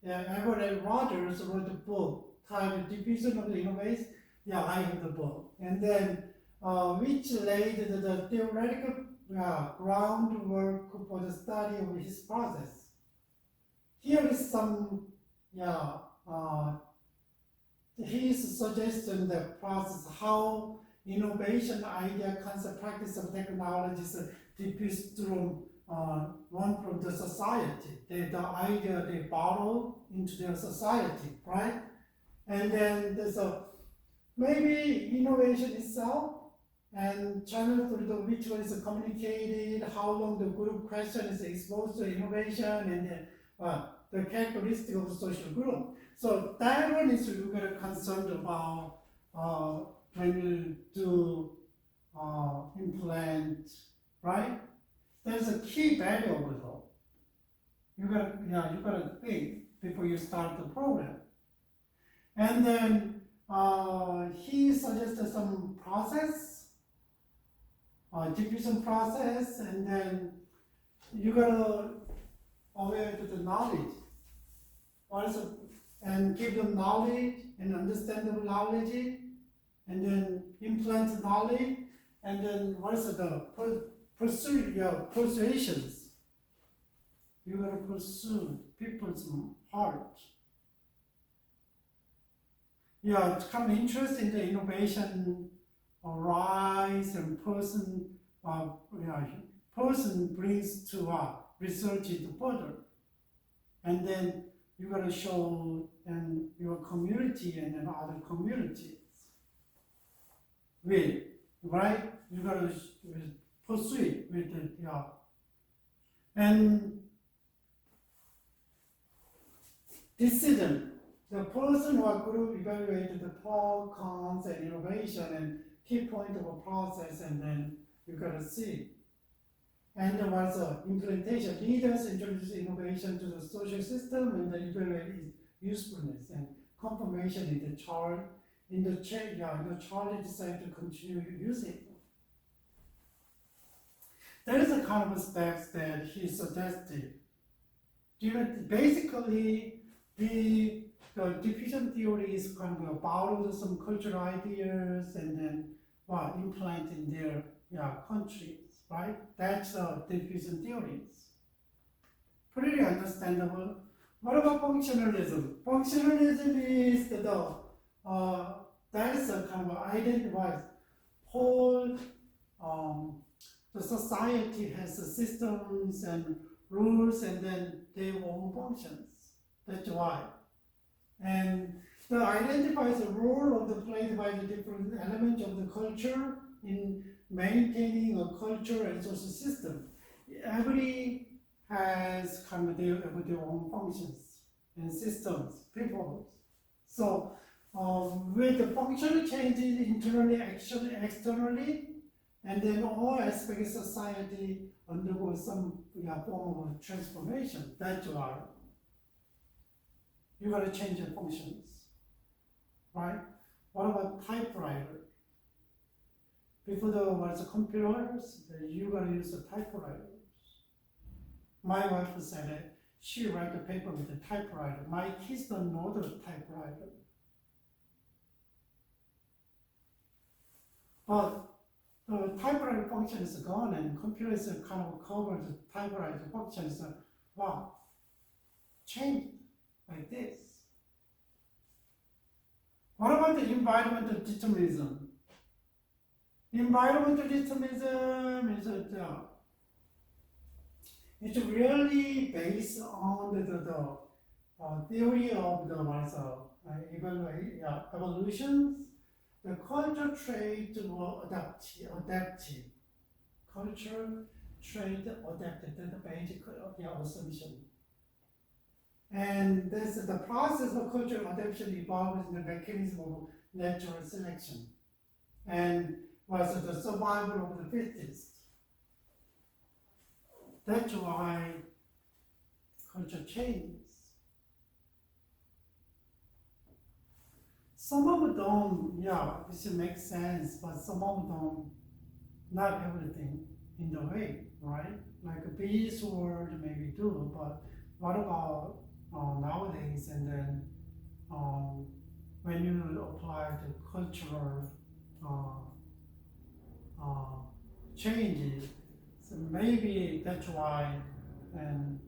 Everett Rogers wrote a book titled Diffusion of the Innovation. Yeah, I have the book. And then, which laid the theoretical groundwork for the study of his process. Here is some, his suggestion the process, how innovation, idea, concept, practice of technologies diffuse through one from the society. The idea they borrow into their society, right? And then there's maybe innovation itself and channel through the which one is communicated, how long the group question is exposed to innovation, and then the characteristic of the social group. So that one is you're gonna concerned about when you do implant, right? There's a key variable though. You gotta think before you start the program. And then he suggested some process, diffusion process, and then you gotta aware to the knowledge. Also, and give them knowledge and understandable knowledge, and then implant knowledge, and then also the pursue your persuasions. You gotta pursue people's heart. Yeah, it's kind of interest in the innovation rise and person brings to research it further, and then you gotta show in your community and in other communities. Right? You gotta pursue it with it, And decision. The person or group evaluated the pros, cons, and innovation and key point of a process, and then you gotta see. And there was implementation. Leaders introduce innovation to the social system, and then evaluate its usefulness and confirmation in the child. The child decide to continue using it. There is a kind of steps that he suggested. Basically, the diffusion theory is kind of borrowed some cultural ideas and then implant in their countries, right? That's diffusion theories. Pretty understandable. What about functionalism? Functionalism is that is a kind of identifies whole the society has systems and rules, and then their own functions. That's why. And the identifies the role of the played by the different elements of the culture in maintaining a culture and social system. Every has kind of their own functions and systems, people. So with the functional changes internally, actually, externally, and then all aspects of society undergo some form of transformation. That's why you gotta change the functions, right? What about typewriter? Before there was computers, you gotta use the typewriters. My wife said that she write the paper with the typewriter. My kids don't know the typewriter. But the typewriter function is gone, and computers kind of cover the typewriter functions. Wow, change like this. What about the environmental determinism? Environmental determinism is it's really based on theory of the evolutions, the culture trait were adaptive. Culture trait adapted, that's the basic assumption. And this is the process of cultural adaptation involves the mechanism of natural selection and was the survival of the fittest. That's why culture changes. Some of them, this makes sense, but some of them, not everything in the way, right? Like a bees word maybe do, but what about nowadays? And then when you apply the cultural changes, so maybe that's why. And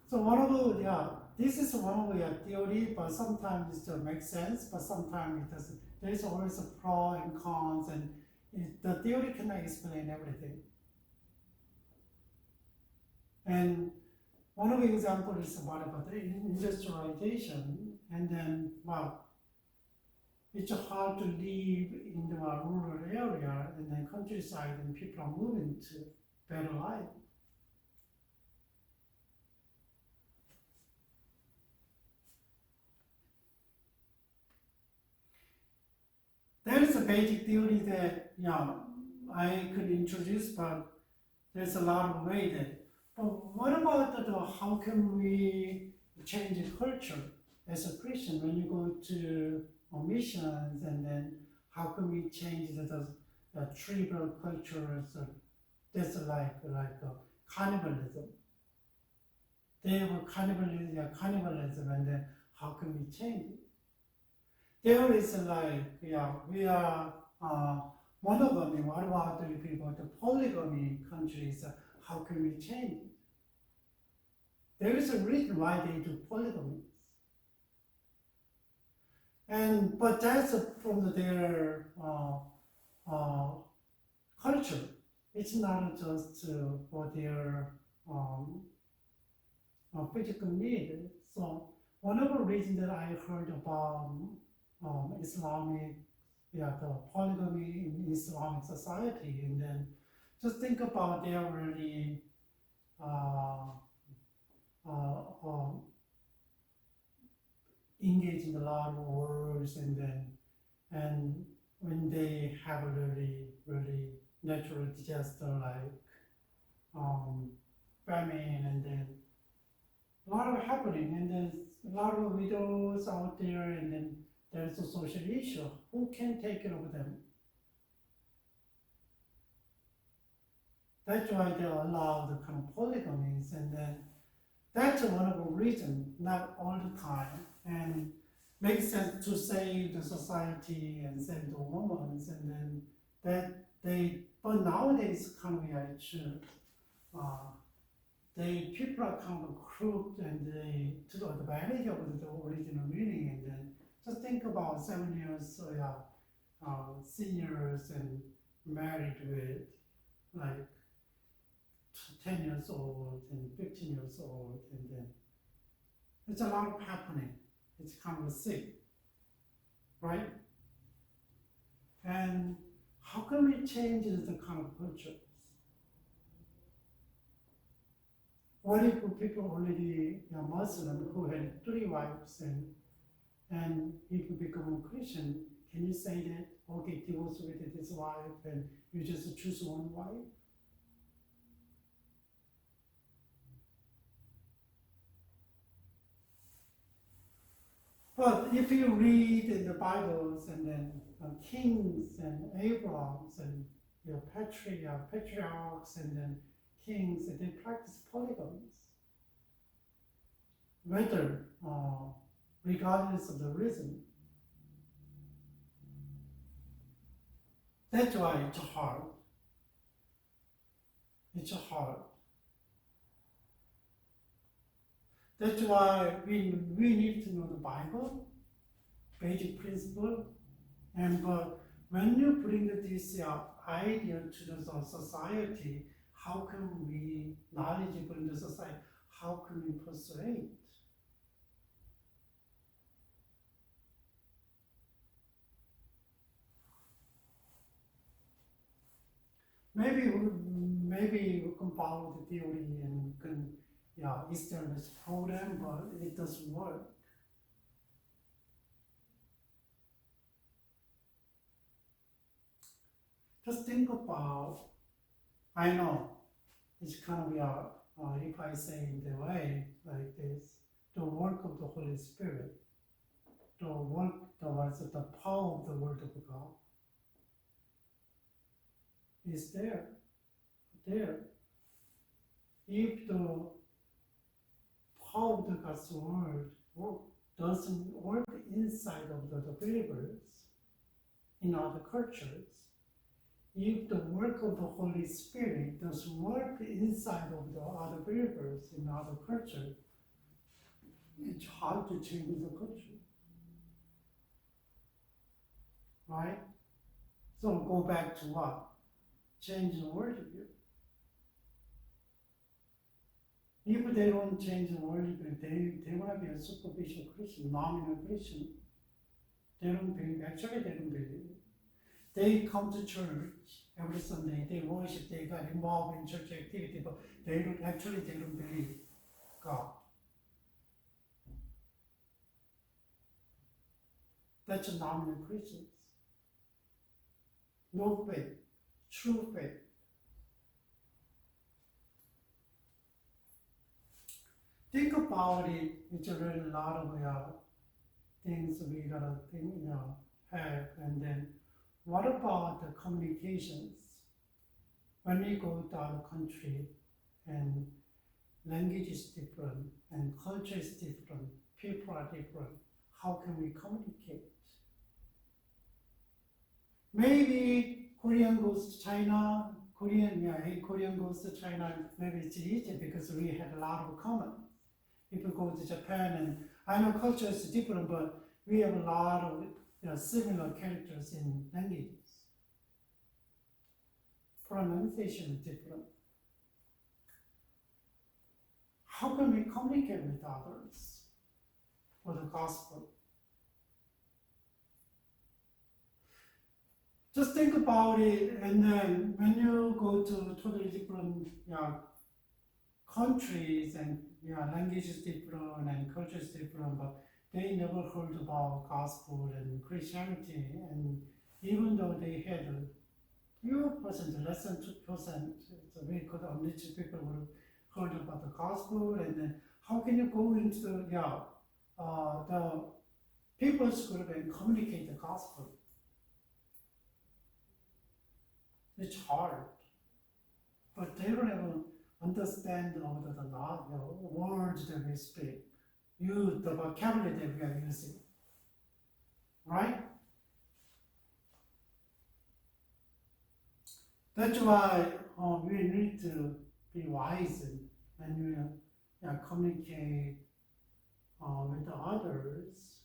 so one of the, this is one of the theory, but sometimes it makes sense, but sometimes it doesn't. There is always a pro and cons, and the theory cannot explain everything. And one of the examples is about the industrialization, and then, it's hard to live in the rural area and then countryside, and people are moving to better life. There is a basic theory that I could introduce, but there's a lot of way there. But what about how can we change the culture as a Christian when you go to missions, and then how can we change the tribal cultures? That's like cannibalism. They have cannibalism, and then how can we change it? There is we are monogamy. What about if we go to polygamy countries? How can we change it? There is a reason why they do polygamy. But that's from their culture. It's not just for their physical need. So one of the reasons that I heard about Islamic, the polygamy in Islamic society, and then just think about they are really engaged in a lot of wars, and when they have a really natural disaster like famine, and then a lot of happening, and then a lot of widows out there, and then there's a social issue. Who can take care of them? That's why they allow the kind of polygamies, and then that's one of the reasons, not all the time, and makes sense to save the society and save the women, and then but nowadays kind of people are kind of crooked, and they took advantage of the original meaning, and then just think about 7 years seniors and married with like 10 years old and 15 years old, and then it's a lot happening. It's kind of sick, right? And how can we change the kind of cultures? What if people already Muslim who had 3 wives, and if you become a Christian, can you say that, okay, divorce with this wife and you just choose one wife? But if you read in the Bibles, and then kings and Abrahams and patriarchs and then kings, they practice polygamy. Whether, regardless of the reason. That's why it's hard. It's hard. That's why we need to know the Bible, basic principle, but when you bring this idea to the society, how can we knowledgeable in the society? How can we persuade? maybe we can follow the theory and can establish program, but it doesn't work. Just think about, I know it's kind of if I say in the way like this, the work of the Holy Spirit, the power of the Word of God is there. If the power of the God's Word doesn't work inside of the believers in other cultures, if the work of the Holy Spirit doesn't work inside of the other believers in other cultures, it's hard to change the culture. Right? So go back to what? Change the worldview. If they don't change the worldview, they want to be a superficial Christian, nominal Christian. They don't believe, actually they don't believe. They come to church every Sunday, they worship, they got involved in church activity, but they don't believe God. That's a nominal Christians. No faith, true faith. Think about it, it's really a lot of things we gotta think, have, and then what about the communications? When we go to other country and language is different and culture is different, people are different, how can we communicate? Maybe Korean goes to China, Korean goes to China, maybe it's easy because we have a lot of common. People go to Japan and I know culture is different, but we have a lot of similar characters in languages. Pronunciation is different. How can we communicate with others for the gospel? Just think about it, and then when you go to totally different countries and language is different and culture is different, but they never heard about gospel and Christianity, and even though they had a few percent, less than 2%, so we could only people would have heard about the gospel, and then how can you go into the people's group and communicate the gospel? It's hard, but they don't even understand the words that we speak, use the vocabulary that we are using, right? That's why we need to be wise when we communicate with the others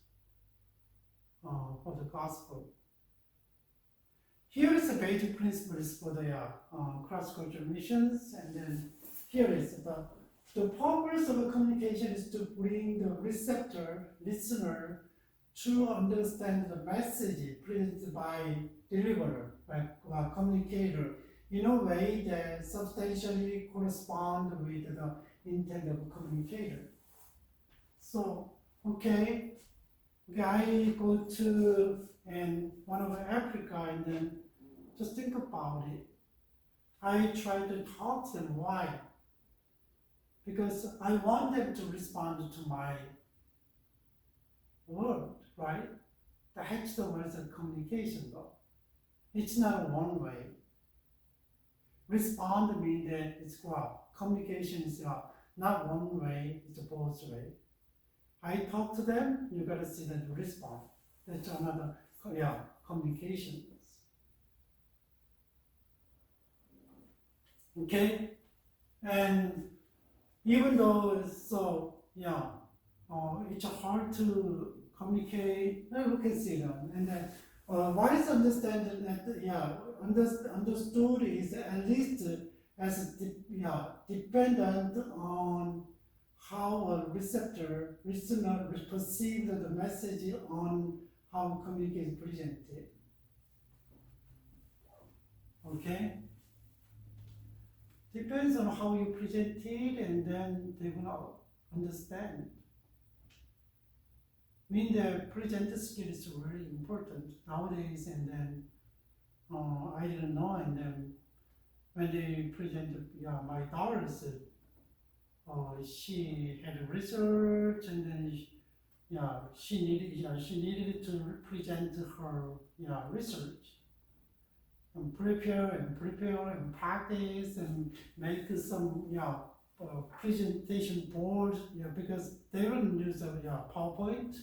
for the gospel. Here is the basic principles for the cross-cultural missions, and then here is the purpose of a communication is to bring the listener to understand the message presented by deliverer, communicator, in a way that substantially correspond with the intent of a communicator. So, I go to one of Africa, and then just think about it. I try to talk to them. Why? Because I want them to respond to my word, right? That's the words of communication, though. It's not one way. Respond means that it's communication is not one way, it's both way. I talk to them, you gotta see them respond. That's another communications. Okay? And even though it's it's hard to communicate, we can see them. And then what is understood is at least as dependent on how a listener perceives the message on how communication is presented. Okay? Depends on how you present it, and then they're gonna understand. I mean, the present skill is really important nowadays, and then I didn't know, and then when they presented, yeah, my daughters, she had research, and then she needed to present her research, and prepare and practice and make some presentation board, because they don't use a PowerPoint,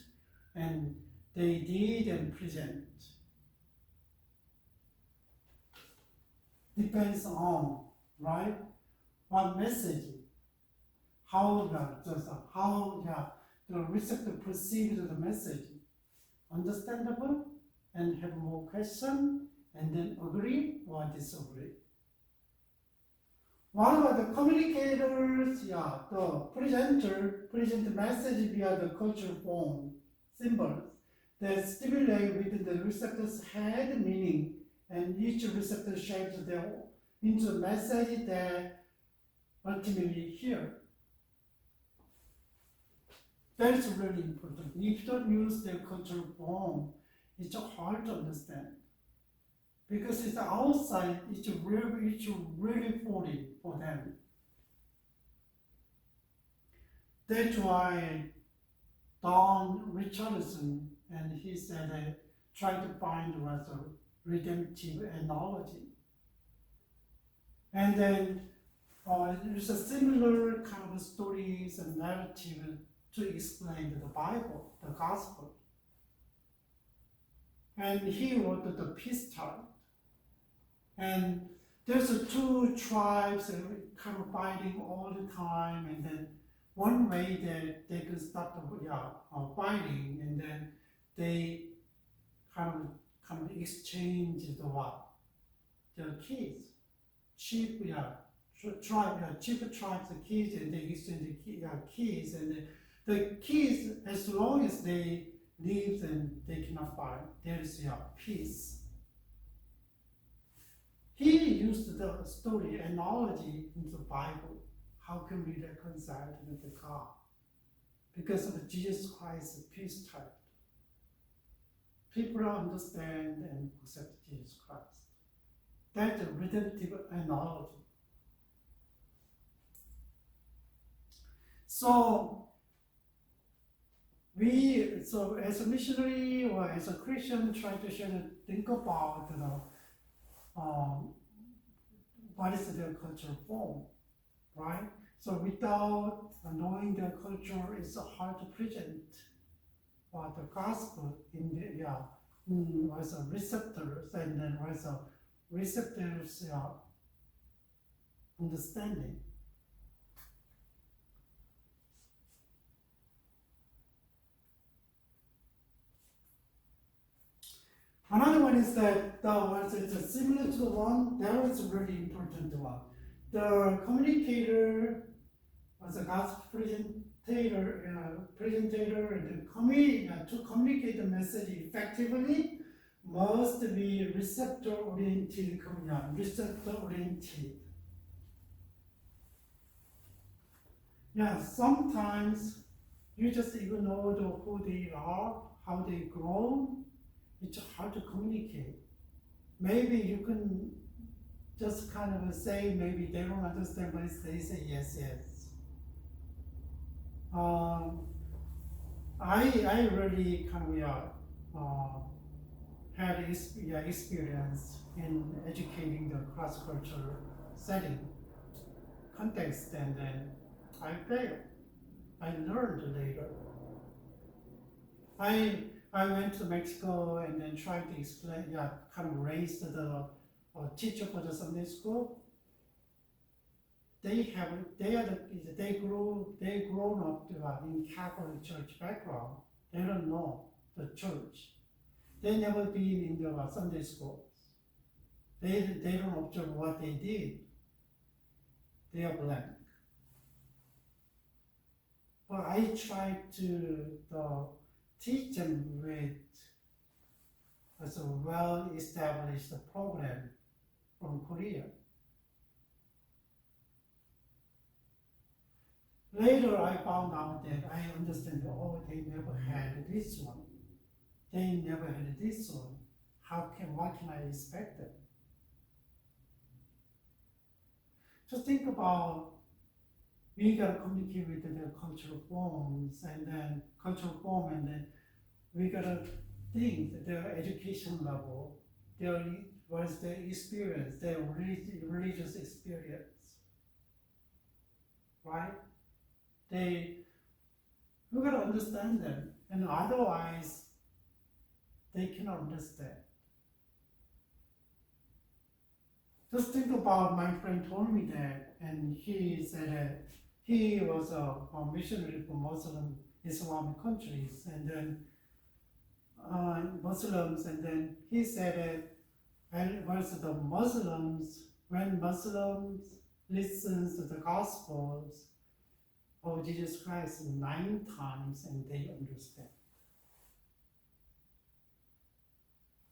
and they did and present. Depends on, right, what message, how the receptor perceives the message, understandable, and have more question, and then agree or disagree. What about the communicators? The presenter present the message via the cultural form, symbols that stimulate within the receptor's head meaning, and each receptor shapes them into a message that ultimately hear. That is really important. If you don't use the cultural form, it's hard to understand. Because it's outside, it's really foreign for them. That's why Don Richardson, and he said, try to find a redemptive analogy. And then there's a similar kind of stories and narrative to explain the Bible, the Gospel. And he wrote the peace chart. And there's two tribes kind of fighting all the time, and then one way that they can stop fighting, and then they kind of exchange the keys. Chief tribes the keys, and they exchange the keys, and the keys, as long as they live, and they cannot fight, there is peace. He used the story analogy in the Bible. How can we reconcile with God? Because of Jesus Christ's peace type. People understand and accept Jesus Christ. That's a redemptive analogy. So as a missionary or as a Christian, try to think about what is their cultural form, right? So without knowing their culture, it's hard to present the gospel as a receptors, and then as a receptors understanding. Another one is that it's similar to the one, that is a really important one. The communicator was a gospel presenter, and to communicate the message effectively must be receptor-oriented. Sometimes you just ignore who they are, how they grow. It's hard to communicate. Maybe you can just kind of say, maybe they don't understand, but they say yes. I really kind of had experience in educating the cross-cultural setting context, and then I failed. I learned later. I went to Mexico and then tried to explain, kind of raise the teacher for the Sunday school. They grown up in Catholic church background. They don't know the church. They never been in the Sunday schools. They don't observe what they did. They are blank. But I tried to teach them with a well-established program from Korea. later I found out that I understand, oh, they never had this one. They never had this one. What can I expect them? Just think about, we gotta communicate with their cultural forms, and then we gotta think that their education level, what's their experience, their religious experience, right? We gotta understand them, and otherwise, they cannot understand. Just think about, my friend told me that, and he said that he was a missionary for Muslim Islamic countries, and then Muslims, and then he said that, and was the Muslims, when Muslims listen to the Gospels of Jesus Christ 9 times, and they understand.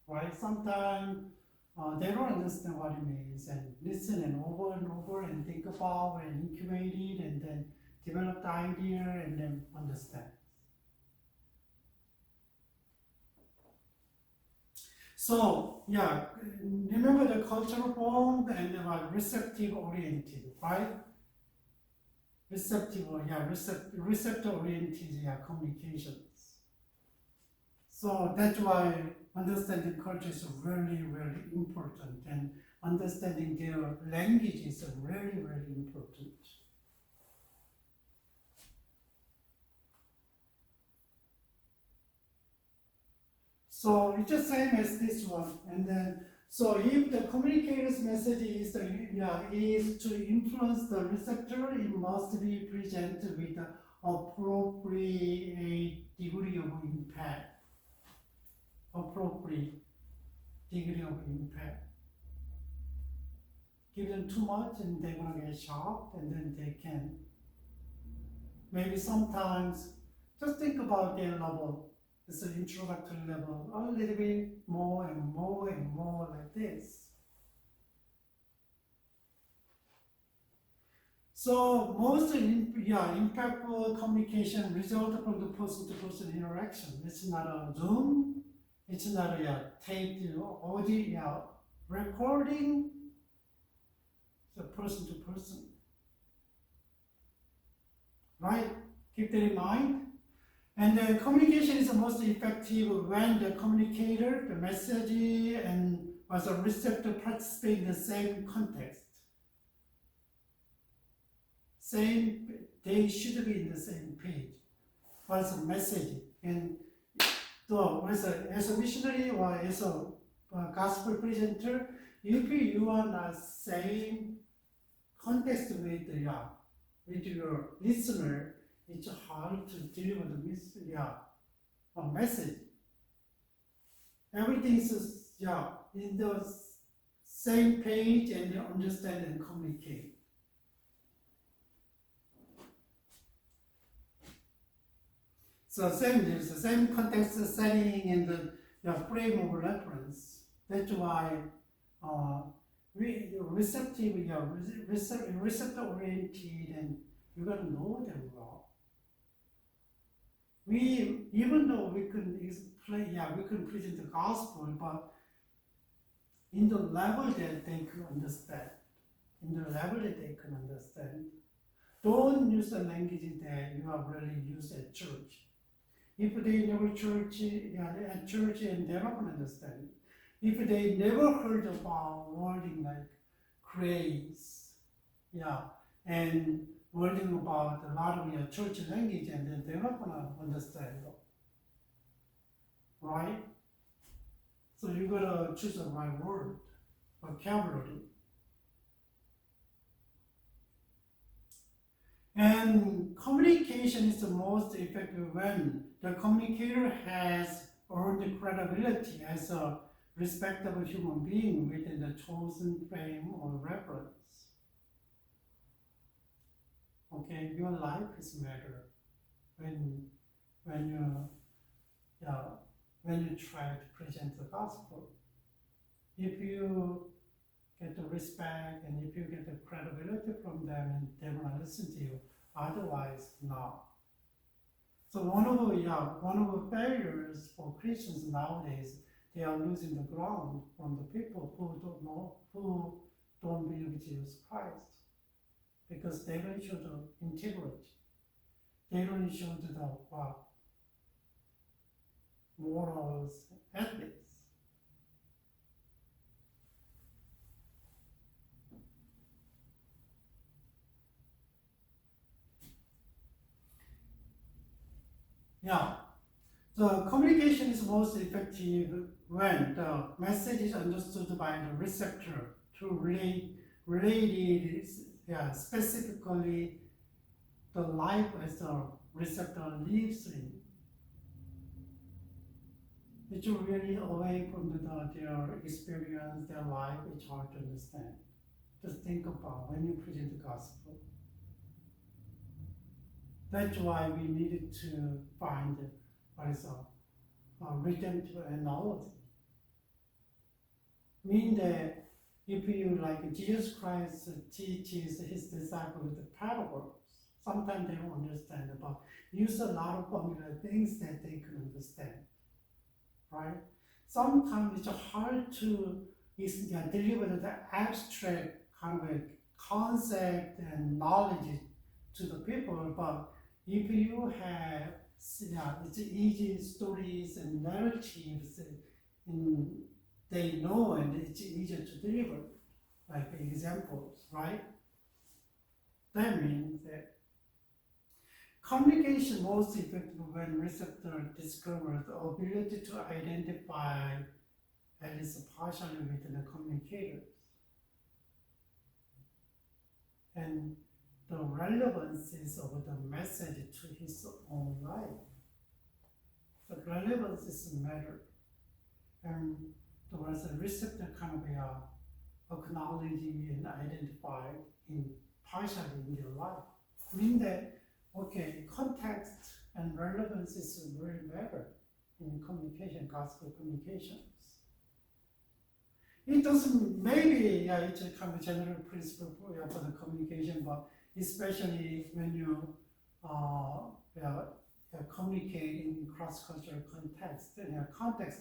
Right? Sometimes they don't understand what it means, and listen and over and think about and incubate it, and then develop the idea and then understand. So yeah, remember the cultural form and receptive oriented, right? Receptive oriented communications. So that's why understanding culture is really, really important, and understanding their language is really, really important. So it's the same as this one, and then so if the communicator's message is to influence the receptor, it must be presented with the appropriate degree of impact. Appropriate degree of impact. Give them too much and they're gonna get shocked, and then they can maybe sometimes just think about their level. It's an introductory level, a little bit more and more and more like this. So most impactful communication results from the person-to-person interaction. It's not a Zoom. It's not a tape audio recording. It's a person-to-person. Right? Keep that in mind. And the communication is the most effective when the communicator, the message, and as a receptor participate in the same context. They should be in the same page. As a message, and so as a missionary or as a gospel presenter, if you are not same context with your listener, it's hard to deliver the message. Everything is in the same page, and you understand and communicate. So there's the same context setting and the frame of reference. That's why receptive, receptor oriented, and you gotta know them well. Even though we can present the gospel, but in the level that they can understand, don't use the language that you have really used at church. If they never at church, and they're not going to understand. If they never heard about wording like grace, and wording about a lot of church language, and then they're not going to understand it. Right? So you gotta choose the right word, vocabulary. And communication is the most effective when the communicator has earned credibility as a respectable human being within the chosen frame of reference. Okay, your life is matter when you try to present the gospel. If you get the respect and if you get the credibility from them, and they want to listen to you, otherwise not. So one of the failures for Christians nowadays, they are losing the ground from the people who don't know, who don't believe Jesus Christ, because they don't show the integrity, they don't show the morals, ethics. Yeah, the communication is most effective when the message is understood by the receptor to relate it specifically the life as the receptor lives in. It's really away from their experience, their life. It's hard to understand. Just think about when you present the gospel. That's why we needed to find what is a redemptive analogy. Mean that if you like Jesus Christ teaches his disciples the parables, sometimes they don't understand, but use a lot of familiar things that they can understand, right? Sometimes it's hard to deliver the abstract kind of a concept and knowledge to the people, but if you have it's easy stories and narratives and they know and it's easier to deliver, like examples, right? That means that communication most effective when receptor discovers the ability to identify at least partially with the communicators and the relevances of the message to his own life. The relevances matter, and there was a receptor kind of acknowledging and identified in partially in their life. Mean that context and relevances really matter in communication, gospel communications. It doesn't, maybe, it's a kind of general principle for the communication, but especially when you communicate in cross-cultural context,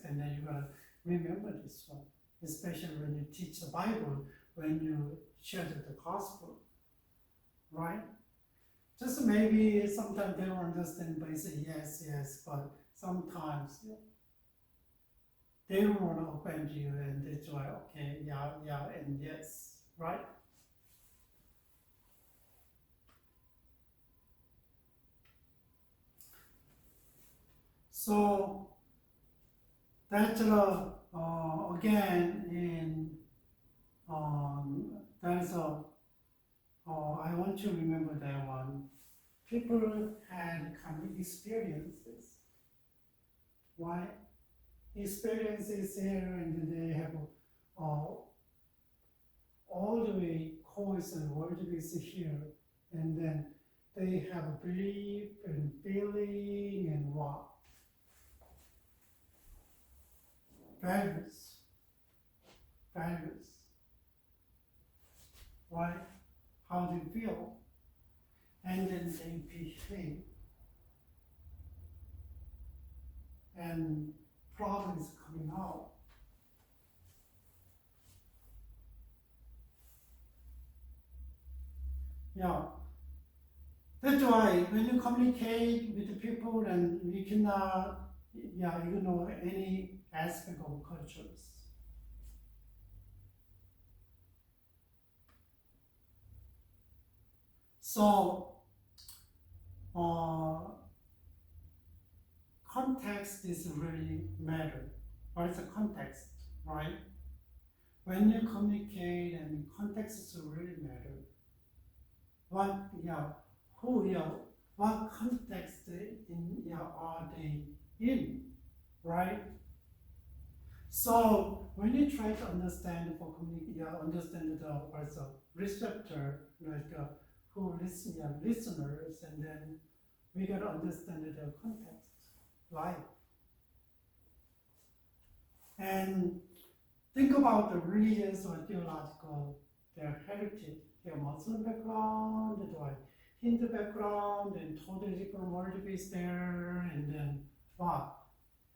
and then you gotta remember this one, especially when you teach the Bible, when you share the gospel, right? Just maybe sometimes they don't understand, but you say yes, but sometimes they don't want to offend you, and that's why, yeah, and yes, right? So that's again in that is I want to remember that one. People had kind of experiences. Why? Experiences here, and they have all the way cause and worldliness here, and then they have a belief and feeling and what? Values. Why? How they feel, and then they behave, and problems coming out. Yeah, that's why when you communicate with the people, and we cannot ignore any aspect of cultures. So, context is really matter. What is the context, right? When you communicate, and context is really matter. What context are they in, right? So when you try to understand understand the receptor, like who listeners, and then we gotta understand the context, life, and think about the religious or theological, their heritage, their Muslim background, or Hindu background and totally different worldview is there, and then what?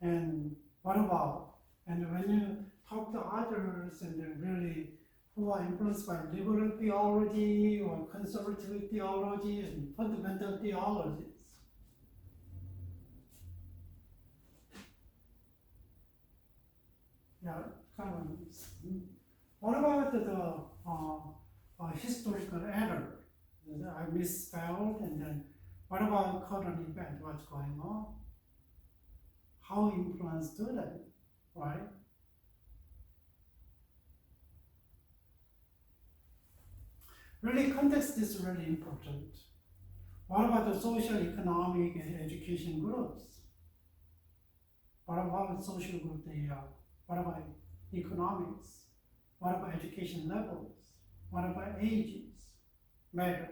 And what about? And when you talk to others and then really who are influenced by liberal theology or conservative theology and fundamental theologies, yeah, come on. What about the historical error? I misspelled, and then what about current event? What's going on? How influenced do they, right? Really, context is really important. What about the social, economic, and education groups? What about social group they are? What about economics? What about education levels? What about ages? Matter.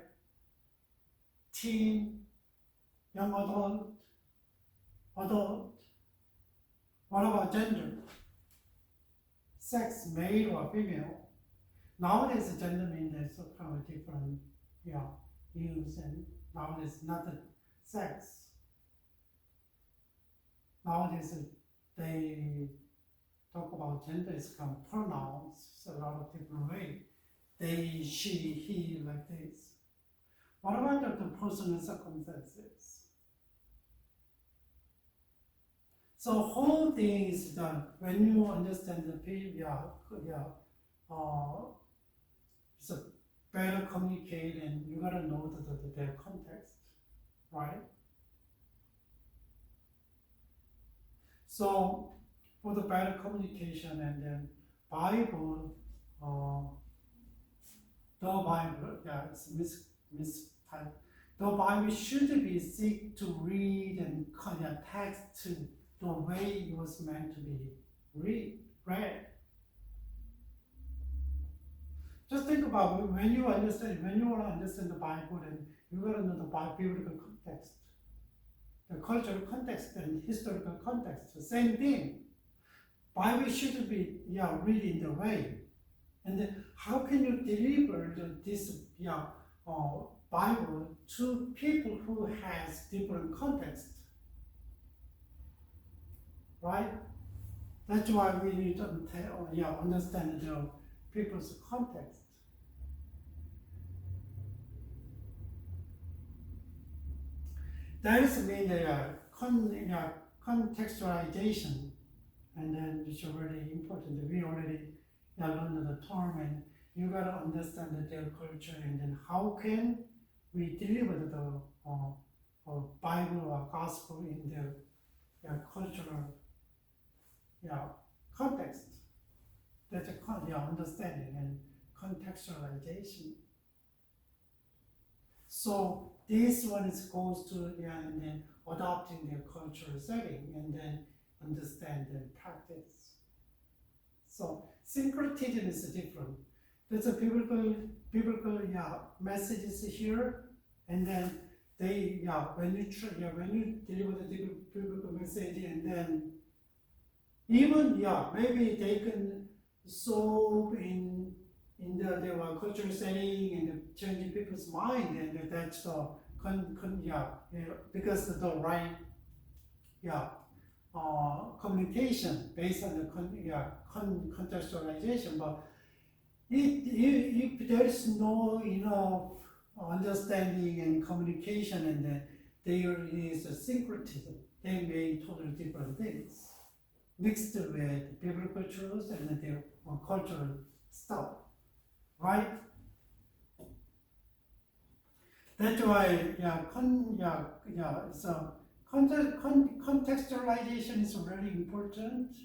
Teen, young adult, adult. What about gender? Sex, male or female? Nowadays, gender means there's kind of different, use, and nowadays not the sex. Nowadays, they talk about gender is kind of pronouns, a lot of different ways. They, she, he, like this. What about the personal circumstances? So whole thing is done when you understand the people, it's a better communicate, and you gotta know their context, right? So for the better communication, and then Bible, the Bible, it's mistyped. The Bible should be seek to read and text to the way it was meant to be read. Just think about when you want to understand the Bible, and you gotta know the biblical context, the cultural context and historical context. The same thing. Bible should be read in the way. And then how can you deliver this Bible to people who has different context, right? That's why we need to understand the people's context. That is mean contextualization, and then it's really important. We already learned the term, and you gotta understand their culture, and then how can we deliver the Bible or gospel in their cultural context. That's a understanding and contextualization. So this one goes to and then adopting their cultural setting, and then understand and practice. So syncretism is different. There's a biblical messages here, and then they when you deliver the biblical message, and then even maybe they can solve in their cultural setting and changing people's mind, and that's the because the right communication based on the contextualization. But if there is no enough understanding and communication, and then there is a syncretism, they may totally different things mixed with biblical truths and their cultural stuff, right? That's why so contextualization is really important,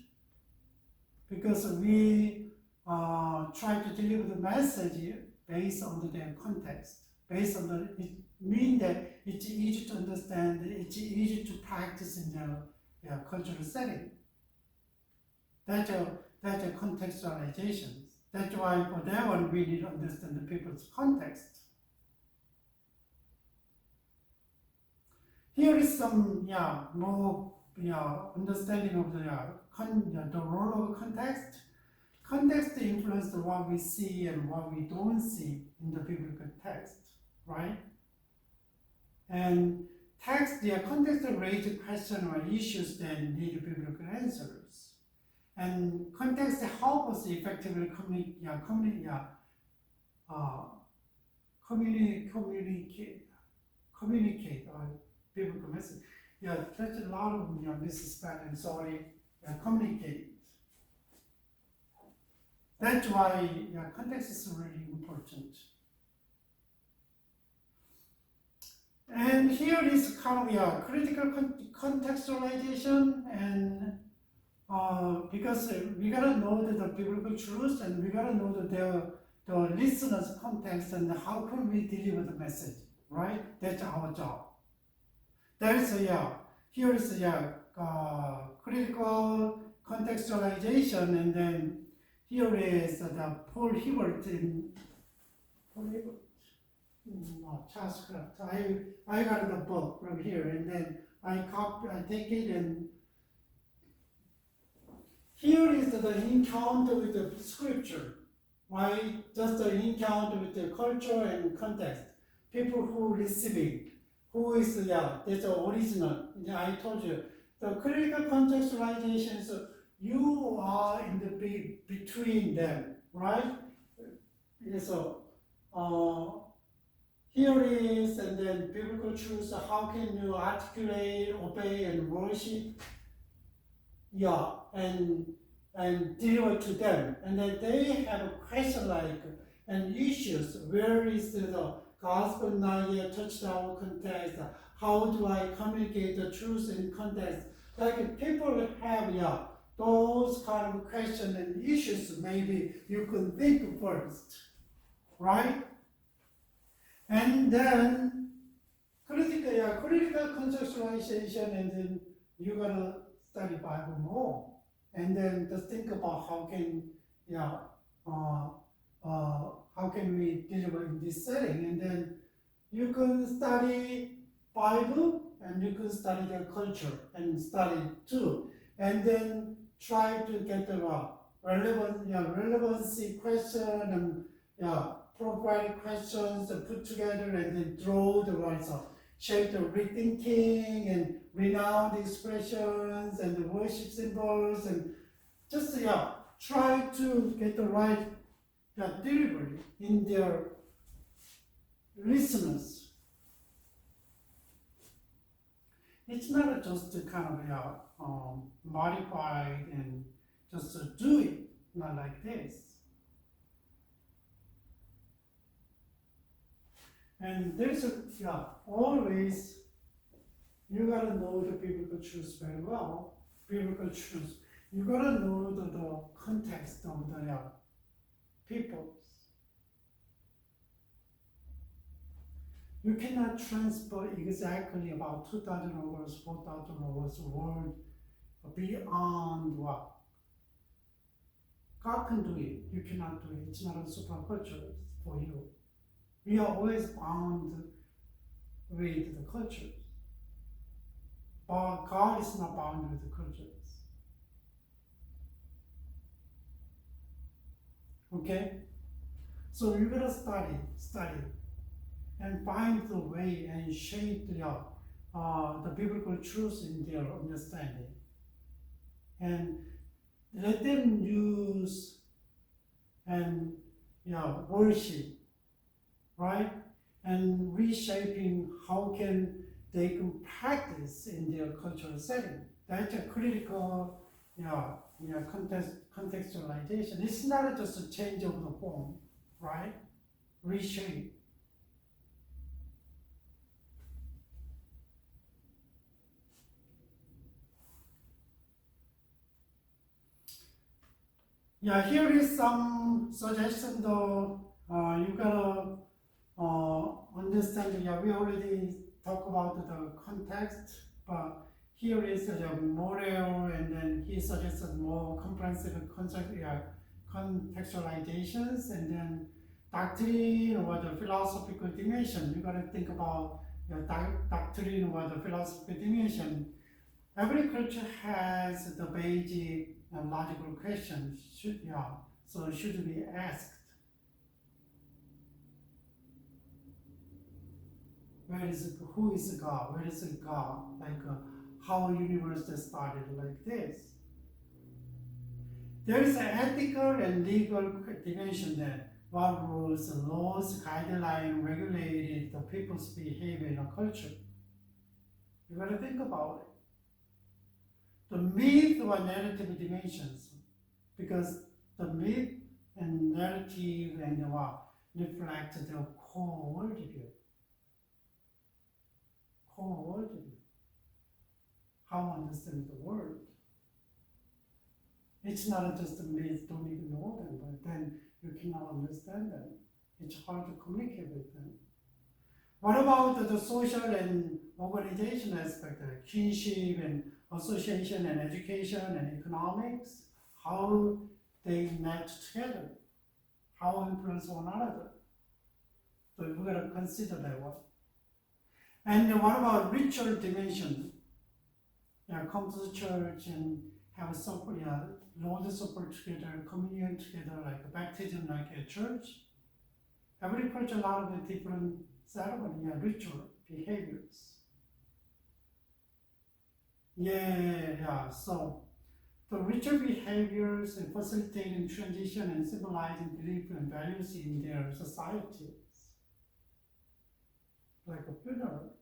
because we try to deliver the message based on their context, based on it means that it's easy to understand, it's easy to practice in their cultural setting. That's a contextualization. That's why for that one we need to understand the people's context. Here is some more understanding of the role of context. Context influences what we see and what we don't see in the biblical text, right? And text, the context raised questions or issues that need biblical answers. And context helps us effectively communicate biblical message. Yeah, there's a lot of misspelling, sorry. Communicate. That's why context is really important. And here is kind of critical contextualization, and because we gotta know the biblical truth, and we gotta know the listener's context, and how can we deliver the message, right? That's our job. There's here is critical contextualization, and then here is the Paul Hibbert in Charles Kraft. I got the book from here, and then I take it, and here is the encounter with the scripture. Why? Just the encounter with the culture and context. People who receive it, who is that's the original. I told you the critical contextualization is you are in the between them, right? So here is, and then biblical truth. How can you articulate, obey, and worship? And deliver to them. And then they have a question like, and issues, where is the gospel not yet touched our context? How do I communicate the truth in context? Like people have those kind of questions and issues, maybe you could think first, right? And then critical contextualization, and then you gotta study Bible more. And then just think about how can we deliver in this setting. And then you can study Bible, and you can study the culture and study too. And then try to get the relevancy question, and provide questions to put together, and then draw the right shape the rethinking and renowned expressions and the worship symbols, and just try to get the right delivery in their listeners. It's not just to kind of modify and just do it, not like this. And there's always, you gotta know the biblical truth very well. Biblical truth. You gotta know the context of the peoples. You cannot transfer exactly about 2,000 words, 4,000 words word beyond what God can do it. You cannot do it. It's not a superculture for you. We are always bound with the cultures. But God is not bound with the cultures. Okay? So you gotta study, and find the way and shape the biblical truth in their understanding. And let them use and worship, right? And reshaping how can they can practice in their cultural setting. That's a critical contextualization. It's not just a change of the form, right? Reshape. Here is some suggestion though. You gotta understand. We already talked about the context, but here is the model, and then he suggested more comprehensive contextualizations, and then doctrine or the philosophical dimension. You gotta think about doctrine or the philosophical dimension. Every culture has the basic and logical questions should be asked. who is God, where is God, like how universe started like this. There is an ethical and legal dimension there. What rules, laws, guidelines regulated the people's behavior in a culture. You gotta think about it. The myth or narrative dimensions, because the myth and narrative and what reflect the core worldview. Core worldview. How to understand the world. It's not just a myth, don't even know them, but then you cannot understand them. It's hard to communicate with them. What about the social and organization aspect, kinship and association and education and economics? How they met together? How influence one another? So we've got to consider that one. And what about ritual dimension? Come to the church and have a supper, Lord Supper together, communion together, like a baptism, like a church. Every culture, a lot of different ceremony, ritual behaviors. So the ritual behaviors and facilitating transition and symbolizing belief and values in their societies, like a funeral.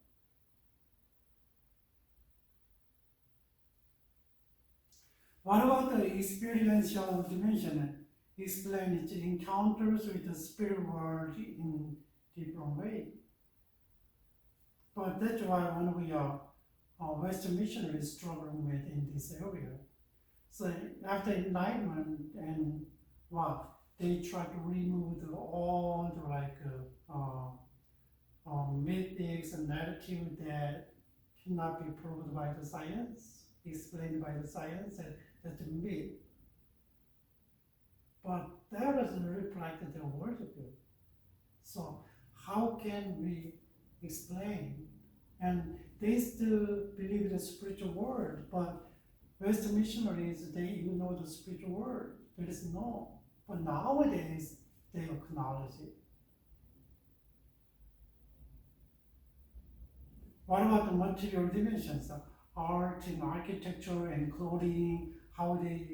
What about the experiential dimension? Explain its encounters with the spirit world in different way. But that's why when we are Western missionaries struggling with in this area. So after Enlightenment and they try to remove all the mythics and narrative that cannot be proved by the science, explained by the science, and that's a myth. But that doesn't reflect the worldview. So how can we explain? And they still believe the spiritual world, but Western missionaries, they ignore the spiritual world. There is no. But nowadays, they acknowledge it. What about the material dimensions? Art and architecture and clothing, how they,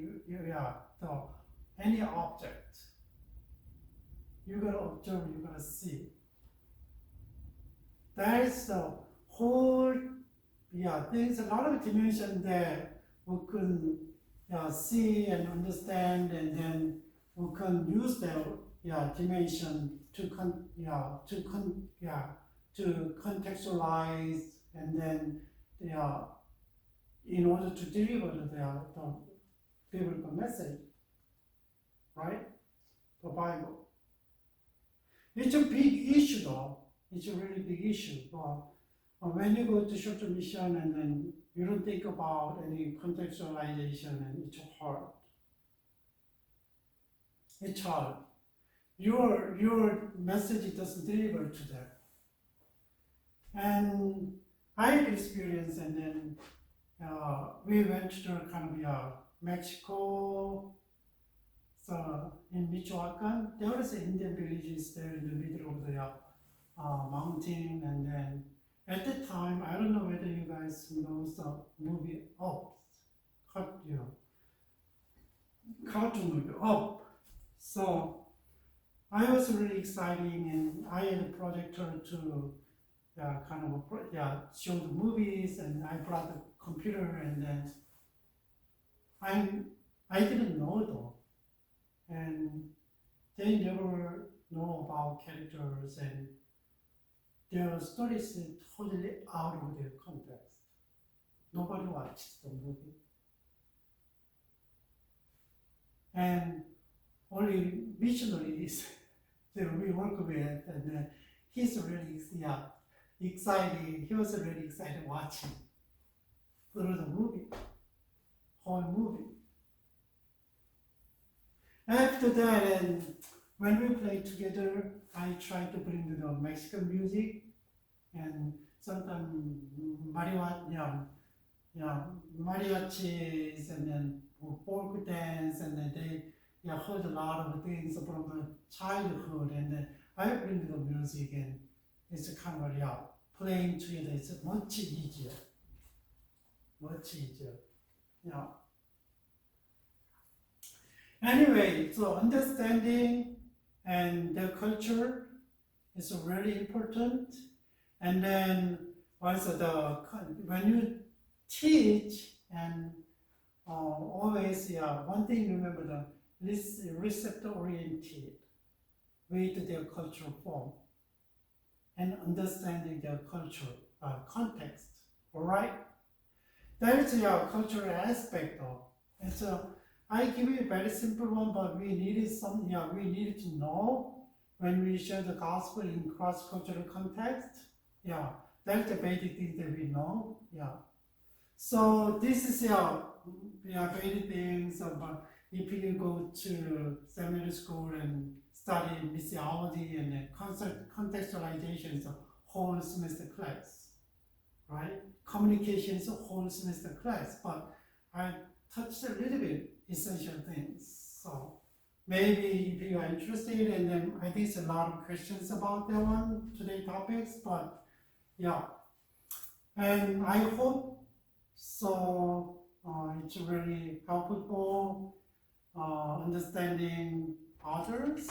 any object. You gotta observe, you gotta see. There's the whole, there's a lot of dimension that we can see and understand, and then we can use that dimension to contextualize, and then in order to deliver the biblical message, right? The Bible. It's a big issue though. It's a really big issue. But when you go to short mission and then you don't think about any contextualization, and it's hard. It's hard. Your message doesn't deliver to them. And I had experience, and then we went to kind of Mexico. So in Michoacan, there was an Indian villages there in the middle of the mountain, and then at the time, I don't know whether you guys know the movie Up, cartoon movie Up. So I was really exciting, and I had a projector to show the movies, and I brought the computer, and then I didn't know though, and they never know about characters, and their stories are totally out of their context. Nobody watched the movie, and only missionaries that we work with, and he's really excited. He was really excited watching through the movie, whole movie. After that, and when we play together, I try to bring the Mexican music, and sometimes mariachis, and then folk dance, and then they heard a lot of things from the childhood, and then I bring the music, and it's kind of playing together is much easier. Much easier. Yeah. Anyway, so understanding and the culture is really important. And then also when you teach and always, one thing remember, the receptor oriented with their cultural form and understanding their cultural context. All right, that is your cultural aspect of. And so I give you a very simple one, but we needed to know when we share the gospel in cross-cultural context. Yeah, that's the basic thing that we know. Yeah. So this is basic things about if you go to seminary school and study missiology and contextualization is a whole semester class, right? Communication is a whole semester class, but I touched a little bit essential things. So maybe if you are interested, and then I think there's a lot of questions about that one, today's topics, but yeah. And I hope so it's really helpful understanding others.